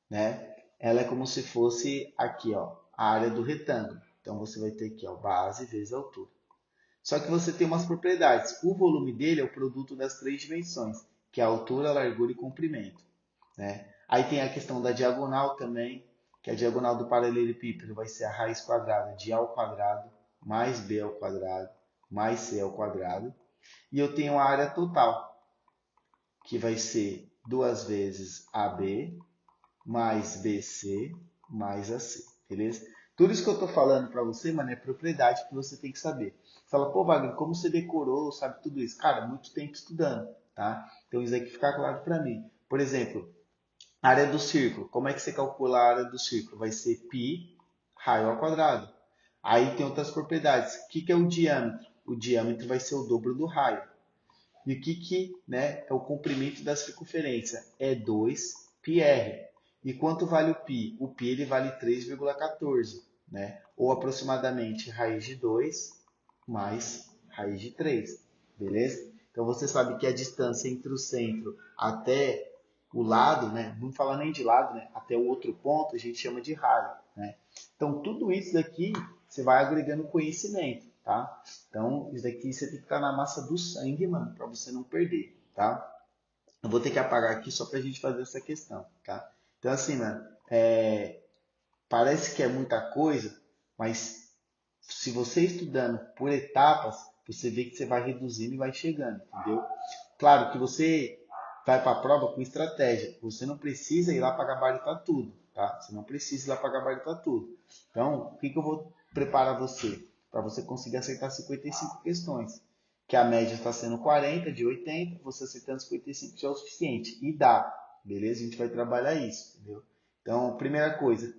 né? Ela é como se fosse aqui, ó, a área do retângulo. Então você vai ter aqui, ó, base vezes altura. Só que você tem umas propriedades. O volume dele é o produto das três dimensões, que é a altura, largura e comprimento, né? Aí tem a questão da diagonal também, que a diagonal do paralelepípedo vai ser a raiz quadrada de A ao quadrado mais B ao quadrado mais C ao quadrado. E eu tenho a área total, que vai ser 2 vezes AB mais BC mais AC, beleza? Tudo isso que eu estou falando para você, mano, é propriedade que você tem que saber. Você fala, pô, Wagner, como você decorou, sabe tudo isso? Cara, muito tempo estudando, tá? Então isso aqui fica claro para mim. Por exemplo, área do círculo. Como é que você calcula a área do círculo? Vai ser π raio ao quadrado. Aí tem outras propriedades. O que é o diâmetro? O diâmetro vai ser o dobro do raio. E o que né, é o comprimento da circunferência? É 2πr. E quanto vale o π? O π ele vale 3,14, né? Ou aproximadamente raiz de 2 mais raiz de 3, beleza? Então você sabe que a distância entre o centro até o lado, né? Não falar nem de lado, né? Até o outro ponto a gente chama de raio, né? Então tudo isso daqui você vai agregando conhecimento, tá? Então isso daqui você tem que estar na massa do sangue, mano, para você não perder, tá? Eu vou ter que apagar aqui só para a gente fazer essa questão, tá? Então assim, mano, parece que é muita coisa, mas se você estudando por etapas, você vê que você vai reduzindo e vai chegando, entendeu? Claro que você vai para a prova com estratégia. Você não precisa ir lá para gabaritar tudo, tá? Você não precisa ir lá para gabaritar tudo. Então, o que eu vou preparar você? Para você conseguir acertar 55 questões. Que a média está sendo 40 de 80, você acertando 55 já é o suficiente. E dá, beleza? A gente vai trabalhar isso, entendeu? Então, primeira coisa,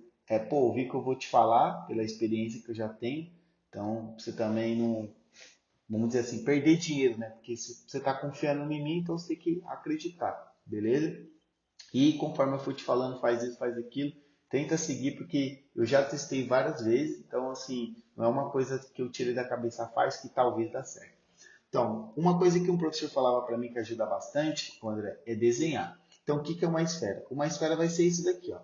pô, ouvir que eu vou te falar, pela experiência que eu já tenho. Então, você também não, vamos dizer assim, perder dinheiro, né? Porque se você está confiando em mim, então você tem que acreditar, beleza? E conforme eu for te falando, faz isso, faz aquilo, tenta seguir, porque eu já testei várias vezes, então, assim, não é uma coisa que eu tirei da cabeça, faz que talvez dá certo. Então, uma coisa que um professor falava para mim que ajuda bastante, André, é desenhar. Então, o que é uma esfera? Uma esfera vai ser isso daqui, ó.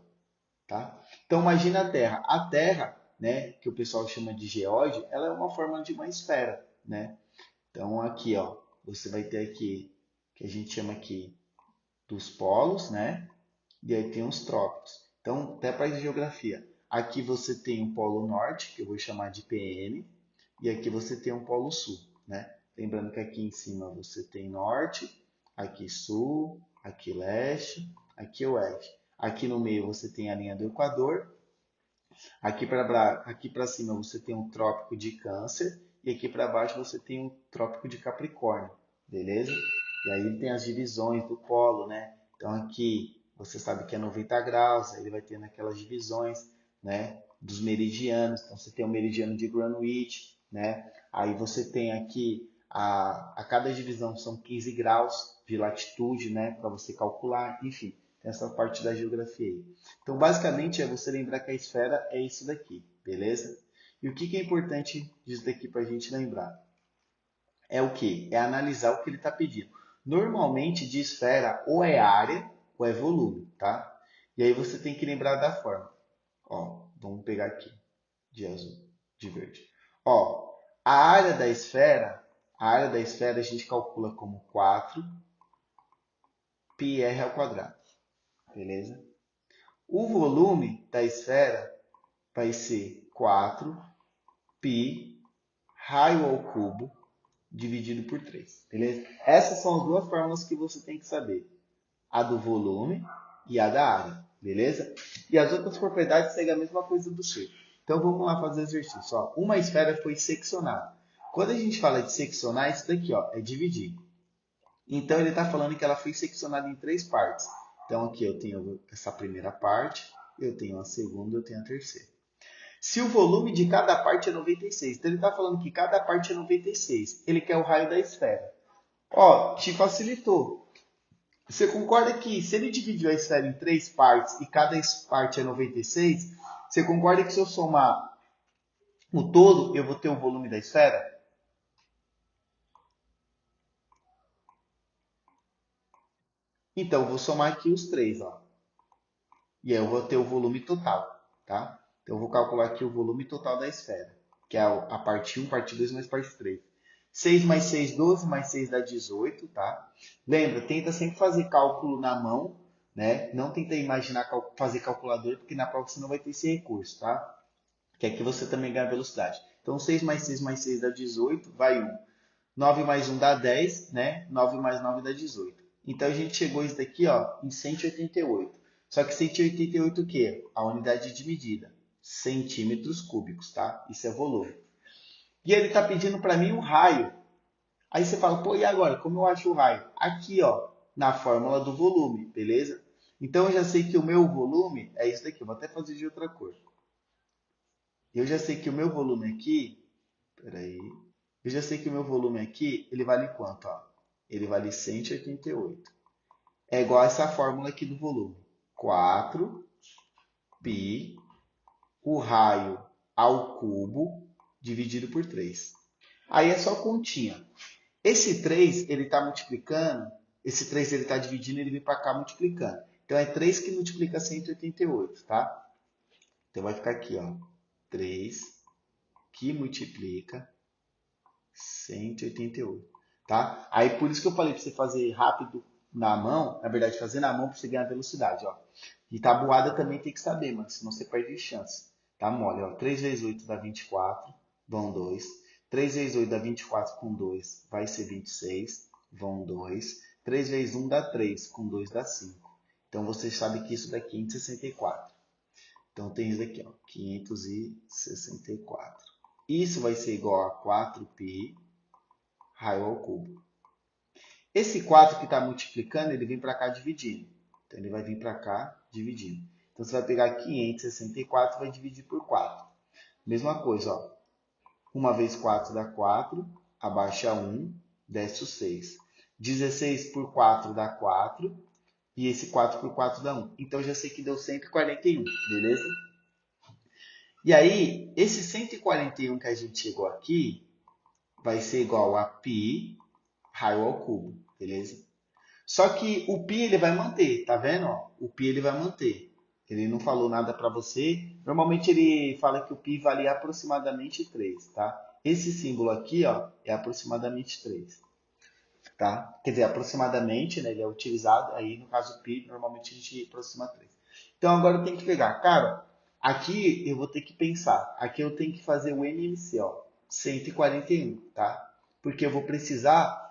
Tá? Então imagina a Terra. A Terra, né, que o pessoal chama de geóide, ela é uma forma de uma esfera, né? Então aqui, ó, você vai ter aqui que a gente chama aqui dos polos, né? E aí tem os trópicos. Então, até para a geografia, aqui você tem o polo norte, que eu vou chamar de PM, e aqui você tem o polo sul, né? Lembrando que aqui em cima você tem norte, aqui sul, aqui leste, aqui oeste. Aqui no meio você tem a linha do Equador. Aqui para cima você tem o Trópico de Câncer. E aqui para baixo você tem o Trópico de Capricórnio. Beleza? E aí tem as divisões do polo, né? Então aqui você sabe que é 90 graus. Aí ele vai ter naquelas divisões, né? Dos meridianos. Então você tem o meridiano de Greenwich, né? Aí você tem aqui a cada divisão são 15 graus de latitude, né? Para você calcular. Enfim. Tem essa parte da geografia aí. Então, basicamente, é você lembrar que a esfera é isso daqui, beleza? E o que é importante disso daqui para a gente lembrar? É o que? É analisar o que ele está pedindo. Normalmente, de esfera, ou é área ou é volume, tá? E aí você tem que lembrar da forma. Ó, vamos pegar aqui, de azul, de verde. Ó, a área da esfera a gente calcula como 4 πr ao quadrado, beleza? O volume da esfera vai ser 4 π raio ao cubo dividido por 3, beleza? Essas são as duas fórmulas que você tem que saber. A do volume e a da área, beleza? E as outras propriedades seguem a mesma coisa do círculo. Então vamos lá fazer o exercício. Ó, uma esfera foi seccionada. Quando a gente fala de seccionar, isso daqui ó, é dividir. Então ele está falando que ela foi seccionada em 3 partes. Então aqui eu tenho essa primeira parte, eu tenho a segunda, eu tenho a terceira. Se o volume de cada parte é 96, então ele está falando que cada parte é 96. Ele quer o raio da esfera. Ó, te facilitou. Você concorda que se ele dividiu a esfera em 3 partes e cada parte é 96, você concorda que se eu somar o todo, eu vou ter o volume da esfera? Então, eu vou somar aqui os 3, ó. E aí eu vou ter o volume total, tá? Então, eu vou calcular aqui o volume total da esfera, que é a parte 1, parte 2 mais parte 3. 6 mais 6, 12, mais 6 dá 18, tá? Lembra, tenta sempre fazer cálculo na mão, né? Não tenta imaginar fazer calculador, porque na prova você não vai ter esse recurso, tá? Que aqui você também ganha velocidade. Então, 6 mais 6 mais 6 dá 18, vai 1. 9 mais 1 dá 10, né? 9 mais 9 dá 18. Então, a gente chegou isso daqui ó, em 188. Só que 188 o quê? A unidade de medida. Centímetros cúbicos, tá? Isso é volume. E ele está pedindo para mim um raio. Aí você fala, pô, e agora? Como eu acho o raio? Aqui, ó, na fórmula do volume, beleza? Então, eu já sei que o meu volume é isso daqui. Eu vou até fazer de outra cor. Eu já sei que o meu volume aqui, peraí, eu já sei que o meu volume aqui, ele vale quanto? Ó? Ele vale 188. É igual a essa fórmula aqui do volume. 4 π, o raio ao cubo, dividido por 3. Aí é só continha. Esse 3, ele está multiplicando, esse 3 ele está dividindo, ele vem para cá multiplicando. Então é 3 que multiplica 188, tá? Então vai ficar aqui, ó, 3 que multiplica 188, tá? Aí por isso que eu falei para você fazer rápido na mão, na verdade fazer na mão para você ganhar velocidade, ó. E tabuada também tem que saber, mano, senão você perde chance. Tá mole, ó. 3 vezes 8 dá 24, vão 2. 3 vezes 8 dá 24 com 2, vai ser 26, vão 2. 3 vezes 1 dá 3, com 2 dá 5. Então você sabe que isso dá 564. Então tem isso aqui, ó, 564. Isso vai ser igual a 4 π raio ao cubo. Esse 4 que está multiplicando, ele vem para cá dividindo. Então, ele vai vir para cá dividindo. Então, você vai pegar 564 e vai dividir por 4. Mesma coisa, ó. 1 vezes 4 dá 4, abaixa 1, desce o 6. 16 por 4 dá 4, e esse 4 por 4 dá 1. Então, eu já sei que deu 141, beleza? E aí, esse 141 que a gente chegou aqui, vai ser igual a π raio ao cubo, beleza? Só que o π ele vai manter, tá vendo? Ó? O π ele vai manter. Ele não falou nada para você. Normalmente ele fala que o π vale aproximadamente 3, tá? Esse símbolo aqui, ó, é aproximadamente 3, tá? Quer dizer, aproximadamente, né, ele é utilizado, aí no caso π, normalmente a gente aproxima 3. Então agora eu tenho que pegar, cara, aqui eu vou ter que pensar, aqui eu tenho que fazer o MMC, ó, 141, tá? Porque eu vou precisar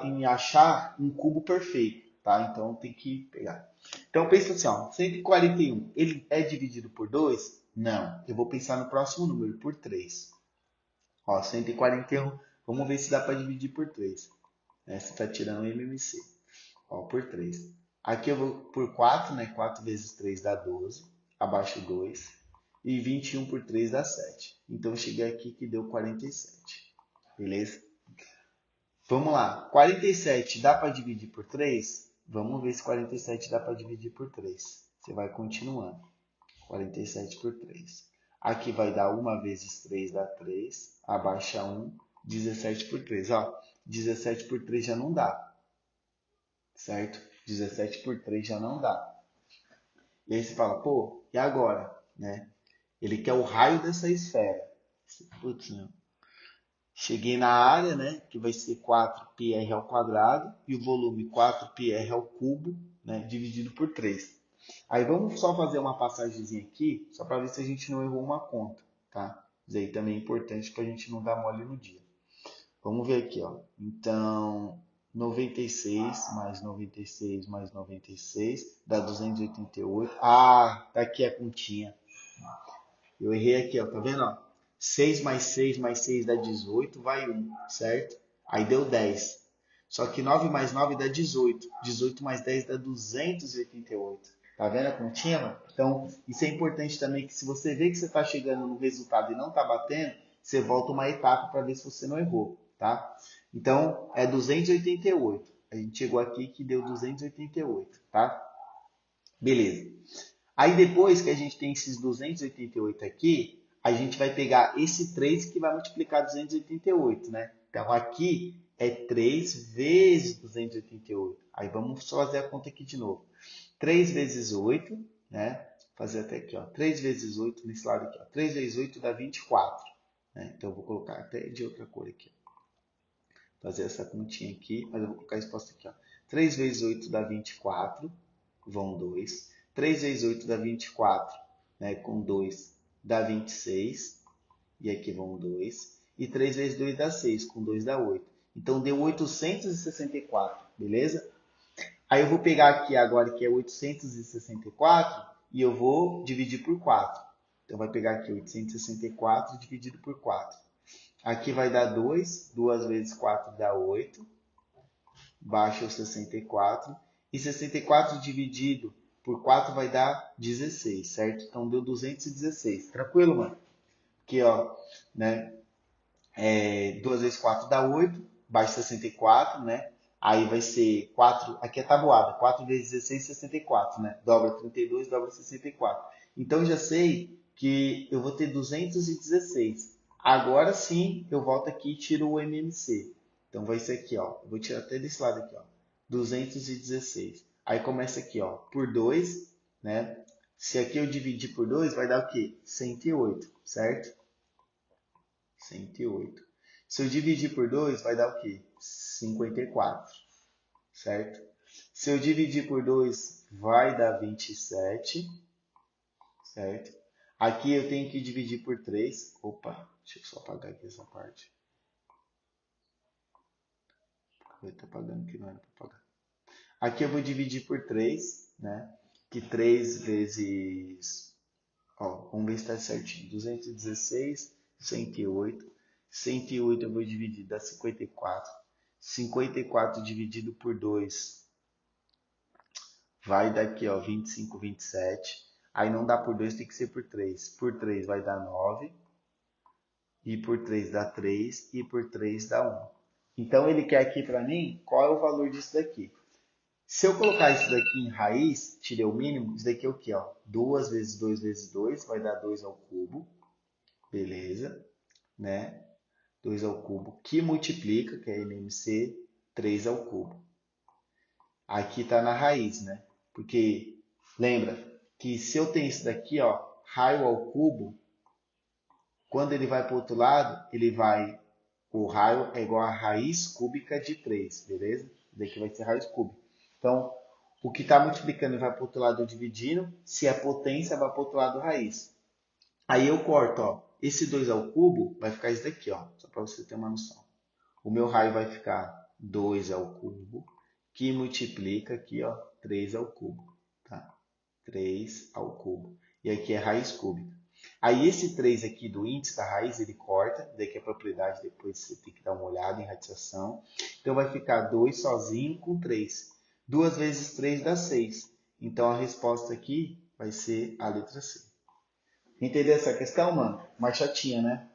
em achar um cubo perfeito, tá? Então tem que pegar. Então pensa assim, ó, 141, ele é dividido por 2? Não, eu vou pensar no próximo número, por 3. Ó, 141, vamos ver se dá para dividir por 3. Né? Você está tirando o MMC. Ó, por 3. Aqui eu vou por 4, né? 4 vezes 3 dá 12, abaixo 2. E 21 por 3 dá 7. Então eu cheguei aqui que deu 47. Beleza? Vamos lá. 47 dá para dividir por 3? Vamos ver se 47 dá para dividir por 3. Você vai continuando. 47 por 3. Aqui vai dar 1 vezes 3 dá 3. Abaixa 1. 17 por 3. Ó, 17 por 3 já não dá. Certo? 17 por 3 já não dá. E aí você fala, pô, e agora? Né? Ele quer o raio dessa esfera. Putz, não. Cheguei na área, né, que vai ser 4πr ao quadrado, e o volume 4πr ao cubo, né, dividido por 3. Aí vamos só fazer uma passagemzinha aqui, só para ver se a gente não errou uma conta, tá? Isso aí também é importante para a gente não dar mole no dia. Vamos ver aqui, ó. Então, 96 mais 96 mais 96 dá 288. Ah, tá aqui a continha. Eu errei aqui, ó, tá vendo, ó? 6 mais 6 mais 6 dá 18, vai 1, certo? Aí deu 10. Só que 9 mais 9 dá 18. 18 mais 10 dá 288. Tá vendo a continha, mano? Então, isso é importante também, que se você vê que você está chegando no resultado e não está batendo, você volta uma etapa para ver se você não errou, tá? Então, é 288. A gente chegou aqui que deu 288, tá? Beleza. Aí depois que a gente tem esses 288 aqui, a gente vai pegar esse 3 que vai multiplicar 288, né? Então aqui é 3 vezes 288. Aí vamos só fazer a conta aqui de novo. 3 vezes 8, né? Vou fazer até aqui, ó. 3 vezes 8 nesse lado aqui, ó. 3 vezes 8 dá 24. Né? Então eu vou colocar até de outra cor aqui. Fazer essa continha aqui, mas eu vou colocar a resposta aqui, ó. 3 vezes 8 dá 24, vão 2. 3 vezes 8 dá 24, né? Com 2 dá 26, e aqui vão 2. E 3 vezes 2 dá 6, com 2 dá 8. Então deu 864, beleza? Aí eu vou pegar aqui agora que é 864 e eu vou dividir por 4. Então vai pegar aqui 864 dividido por 4. Aqui vai dar 2, 2 vezes 4 dá 8, baixa o 64, e 64 dividido por 4 vai dar 16, certo? Então deu 216, tranquilo, mano? Aqui, ó, né? 2 vezes 4 dá 8, baixa 64, né? Aí vai ser 4, aqui é tabuada, 4 vezes 16, 64, né? Dobra 32, dobra 64. Então eu já sei que eu vou ter 216. Agora sim, eu volto aqui e tiro o MMC. Então vai ser aqui, ó. Eu vou tirar até desse lado aqui, ó. 216. Aí começa aqui, ó, por 2, né? Se aqui eu dividir por 2, vai dar o quê? 108, certo? 108. Se eu dividir por 2, vai dar o quê? 54, certo? Se eu dividir por 2, vai dar 27, certo? Aqui eu tenho que dividir por 3. Opa, deixa eu só apagar aqui essa parte. Eu estou apagando que não era para apagar. Aqui eu vou dividir por 3, né? Que 3 vezes... Ó, vamos ver se está certinho. 216, 108. 108 eu vou dividir, dá 54. 54 dividido por 2 vai dar aqui, ó, 25, 27. Aí não dá por 2, tem que ser por 3. Por 3 vai dar 9. E por 3 dá 3. E por 3 dá 1. Então ele quer aqui para mim qual é o valor disso daqui. Se eu colocar isso daqui em raiz, tirei o mínimo, isso daqui é o quê? Ó? 2 vezes 2 vezes 2 vai dar 2 ao cubo. Beleza, né? 2 ao cubo, que multiplica, que é MMC, 3 ao cubo. Aqui está na raiz, né? Porque lembra que se eu tenho isso daqui, ó, raio ao cubo, quando ele vai para o outro lado, o raio é igual a raiz cúbica de 3, beleza? Isso daqui vai ser raiz cúbica. Então, o que está multiplicando vai para o outro lado dividindo, se é potência, vai para o outro lado raiz. Aí eu corto, ó, esse 2 ao cubo vai ficar isso daqui, ó, só para você ter uma noção. O meu raio vai ficar 2 ao cubo, que multiplica aqui, ó, 3 ao cubo, tá? 3 ao cubo. E aqui é raiz cúbica. Aí esse 3 aqui do índice da raiz, ele corta, daqui a propriedade, depois você tem que dar uma olhada em radiação. Então vai ficar 2 sozinho com 3. 2 vezes 3 dá 6. Então a resposta aqui vai ser a letra C. Entendeu essa questão, mano? Mais chatinha, né?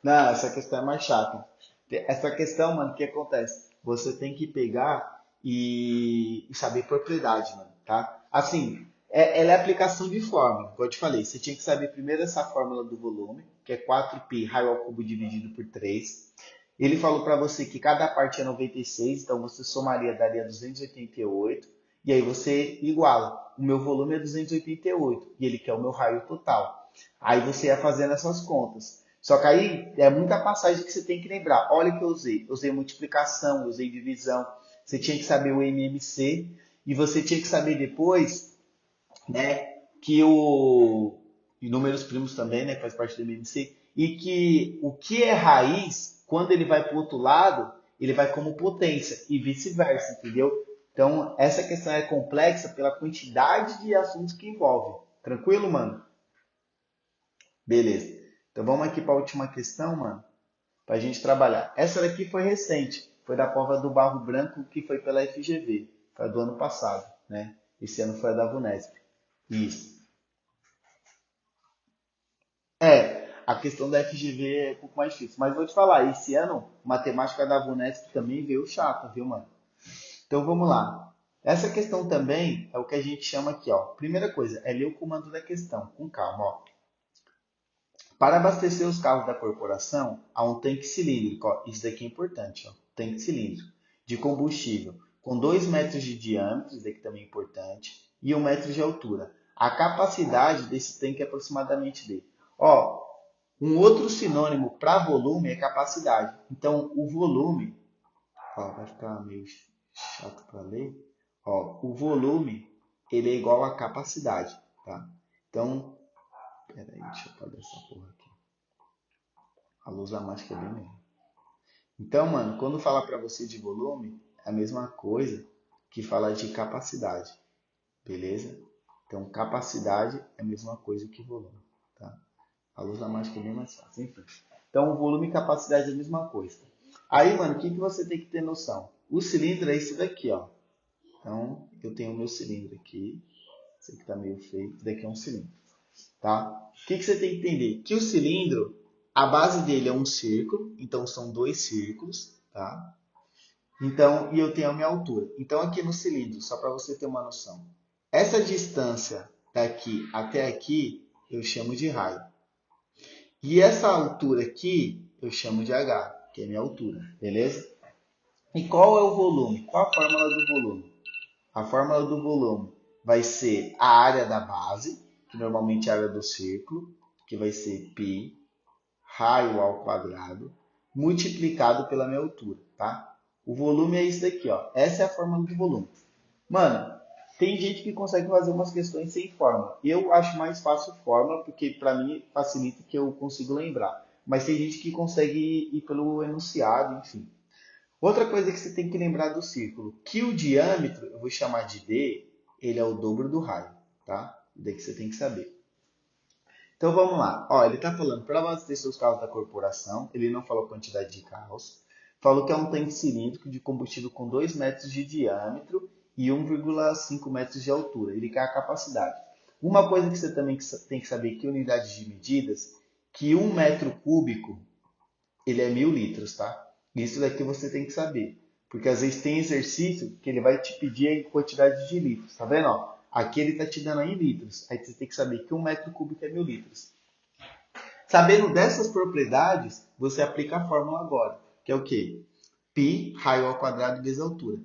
Não, essa questão é mais chata. Essa questão, mano, o que acontece? Você tem que pegar e saber propriedade, mano, tá? Assim, ela é aplicação de fórmula, como eu te falei. Você tinha que saber primeiro essa fórmula do volume, que é 4π raio ao cubo dividido por 3. Ele falou para você que cada parte é 96, então você somaria, daria 288. E aí você iguala. O meu volume é 288 e ele quer o meu raio total. Aí você ia fazendo essas contas. Só que aí é muita passagem que você tem que lembrar. Olha o que eu usei. Eu usei multiplicação, eu usei divisão. Você tinha que saber o MMC e você tinha que saber depois, né, que o e números primos também, né, que faz parte do MMC, e que o que é raiz, quando ele vai para o outro lado, ele vai como potência e vice-versa, entendeu? Então, essa questão é complexa pela quantidade de assuntos que envolve. Tranquilo, mano? Beleza. Então vamos aqui para a última questão, mano, para a gente trabalhar. Essa daqui foi recente, foi da prova do Barro Branco, que foi pela FGV, foi do ano passado, né? Esse ano foi a da VUNESP. Isso. A questão da FGV é um pouco mais difícil. Mas vou te falar, esse ano, matemática da VUNESP também veio chata, viu, mano? Então vamos lá. Essa questão também é o que a gente chama aqui, ó. Primeira coisa, é ler o comando da questão, com calma, ó. Para abastecer os carros da corporação, há um tanque cilíndrico, ó, isso daqui é importante, ó, tanque cilíndrico, de combustível, com 2 metros de diâmetro, isso daqui também é importante, e 1 metro de altura. A capacidade desse tanque é aproximadamente de. Ó, um outro sinônimo para volume é capacidade. Então, o volume, ó, vai ficar meio chato para ler. Ó, o volume, ele é igual à capacidade, tá? Então, peraí, deixa eu apagar essa porra aqui. A luz da mágica é bem melhor. Então, mano, quando falar para você de volume, é a mesma coisa que falar de capacidade, beleza? Então, capacidade é a mesma coisa que volume, tá? A luz da mágica é bem mais fácil, enfim. Então, volume e capacidade é a mesma coisa. Aí, mano, o que você tem que ter noção? O cilindro é esse daqui, ó. Então, eu tenho o meu cilindro aqui. Esse aqui tá meio feio. Esse daqui é um cilindro, tá? O que você tem que entender? Que o cilindro, a base dele é um círculo, então são 2 círculos, tá? Então, e eu tenho a minha altura. Então, aqui no cilindro, só para você ter uma noção, essa distância daqui até aqui eu chamo de raio. E essa altura aqui eu chamo de H, que é minha altura, beleza? E qual é o volume? Qual a fórmula do volume? A fórmula do volume vai ser a área da base, que normalmente é a área do círculo, que vai ser π raio ao quadrado, multiplicado pela minha altura, tá? O volume é isso daqui, ó. Essa é a fórmula do volume. Mano, tem gente que consegue fazer umas questões sem fórmula. Eu acho mais fácil fórmula, porque para mim facilita que eu consigo lembrar. Mas tem gente que consegue ir pelo enunciado, enfim. Outra coisa que você tem que lembrar do círculo, que o diâmetro, eu vou chamar de D, ele é o dobro do raio, tá? Daí que você tem que saber. Então vamos lá. Ó, ele está falando para abastecer os carros da corporação, ele não falou a quantidade de carros. Falou que é um tanque cilíndrico de combustível com 2 metros de diâmetro e 1,5 metros de altura. Ele quer a capacidade. Uma coisa que você também tem que saber que unidade de medidas, que 1 metro cúbico, ele é 1.000 litros, tá? Isso daqui você tem que saber. Porque às vezes tem exercício que ele vai te pedir a quantidade de litros, tá vendo? Ó, aqui ele está te dando em litros. Aí você tem que saber que 1 metro cúbico é 1.000 litros. Sabendo dessas propriedades, você aplica a fórmula agora, que é o quê? Π raio ao quadrado vezes a altura.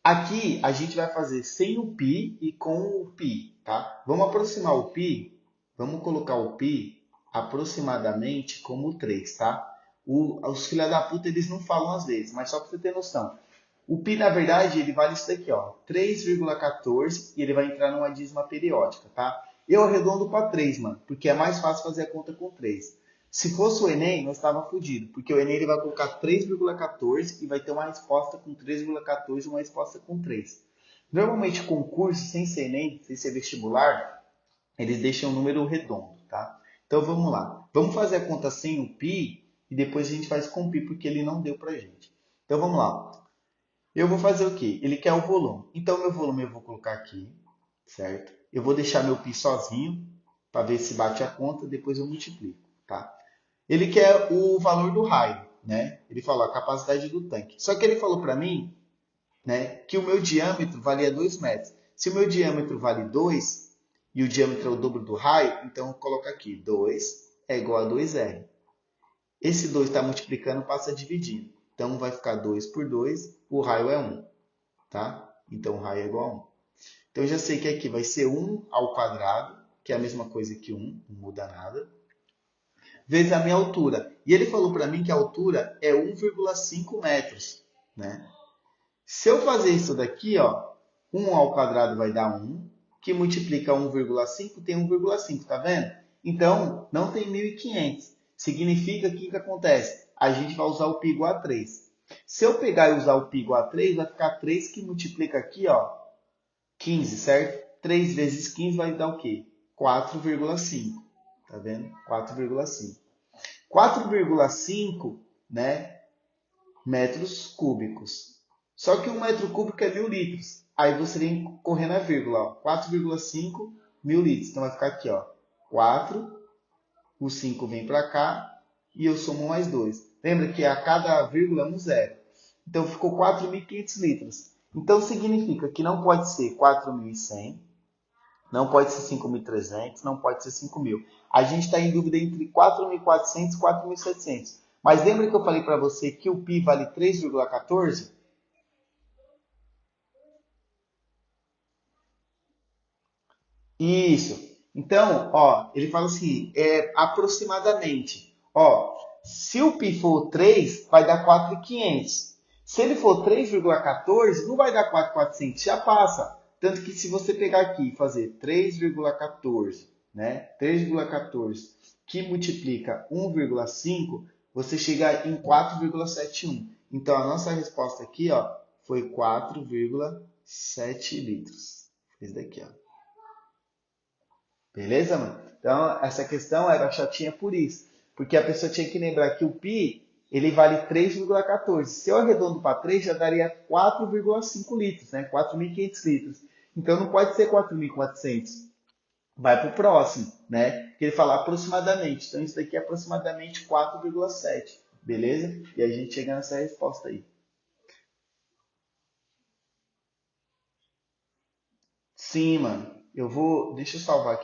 Aqui a gente vai fazer sem o π e com o π, tá? Vamos aproximar o π, vamos colocar o π aproximadamente como 3, tá? Os filha da puta eles não falam às vezes, mas só para você ter noção. O π, na verdade, ele vale isso daqui, ó, 3,14 e ele vai entrar numa dízima periódica, tá? Eu arredondo para 3, mano, porque é mais fácil fazer a conta com 3. Se fosse o Enem, nós estava fodido, porque o Enem ele vai colocar 3,14 e vai ter uma resposta com 3,14 e uma resposta com 3. Normalmente, concurso, sem ser Enem, sem ser vestibular, eles deixam um número redondo, tá? Então, vamos lá. Vamos fazer a conta sem o π e depois a gente faz com o π, porque ele não deu pra gente. Então, vamos lá. Eu vou fazer o quê? Ele quer o volume. Então, meu volume eu vou colocar aqui, certo? Eu vou deixar meu π sozinho, para ver se bate a conta, depois eu multiplico, tá? Ele quer o valor do raio, né? Ele falou a capacidade do tanque. Só que ele falou para mim, né, que o meu diâmetro valia 2 metros. Se o meu diâmetro vale 2 e o diâmetro é o dobro do raio, então eu coloco aqui 2 é igual a 2R. Esse 2 está multiplicando, passa dividindo. Então vai ficar 2 por 2, o raio é 1. Tá? Então o raio é igual a 1. Então eu já sei que aqui vai ser 1 ao quadrado, que é a mesma coisa que 1, não muda nada, vezes a minha altura. E ele falou para mim que a altura é 1,5 metros. Né? Se eu fazer isso daqui, ó, 1 ao quadrado vai dar 1, que multiplica 1,5 tem 1,5, tá vendo? Então, não tem 1.500. Significa que o que acontece? A gente vai usar o π igual a 3. Se eu pegar e usar o π igual a 3, vai ficar 3 que multiplica aqui, ó, 15, certo? 3 vezes 15 vai dar o quê? 4,5. Tá vendo? 4,5. 4,5, né, metros cúbicos. Só que 1 metro cúbico é 1.000 litros. Aí você vem correndo a vírgula, 4,5 mil litros. Então vai ficar aqui, ó, 4, o 5 vem para cá e eu somo mais 2. Lembra que a cada vírgula é um zero. Então ficou 4.500 litros. Então significa que não pode ser 4.100, não pode ser 5.300, não pode ser 5.000. A gente está em dúvida entre 4.400 e 4.700. Mas lembra que eu falei para você que o π vale 3,14? Isso. Então, ó, ele fala assim, aproximadamente. Ó, se o π for 3, vai dar 4.500. Se ele for 3,14, não vai dar 4.400, já passa. Tanto que se você pegar aqui e fazer 3,14, né? 3,14 que multiplica 1,5, você chega em 4,71. Então, a nossa resposta aqui, ó, foi 4,7 litros. Esse daqui, ó. Beleza, mano? Então, essa questão era chatinha por isso. Porque a pessoa tinha que lembrar que o π, ele vale 3,14. Se eu arredondo para 3, já daria 4,5 litros, né? 4.500 litros. Então, não pode ser 4.400. Vai para o próximo, né? Porque ele fala aproximadamente. Então, isso daqui é aproximadamente 4,7. Beleza? E a gente chega nessa resposta aí. Sim, mano. Deixa eu salvar aqui.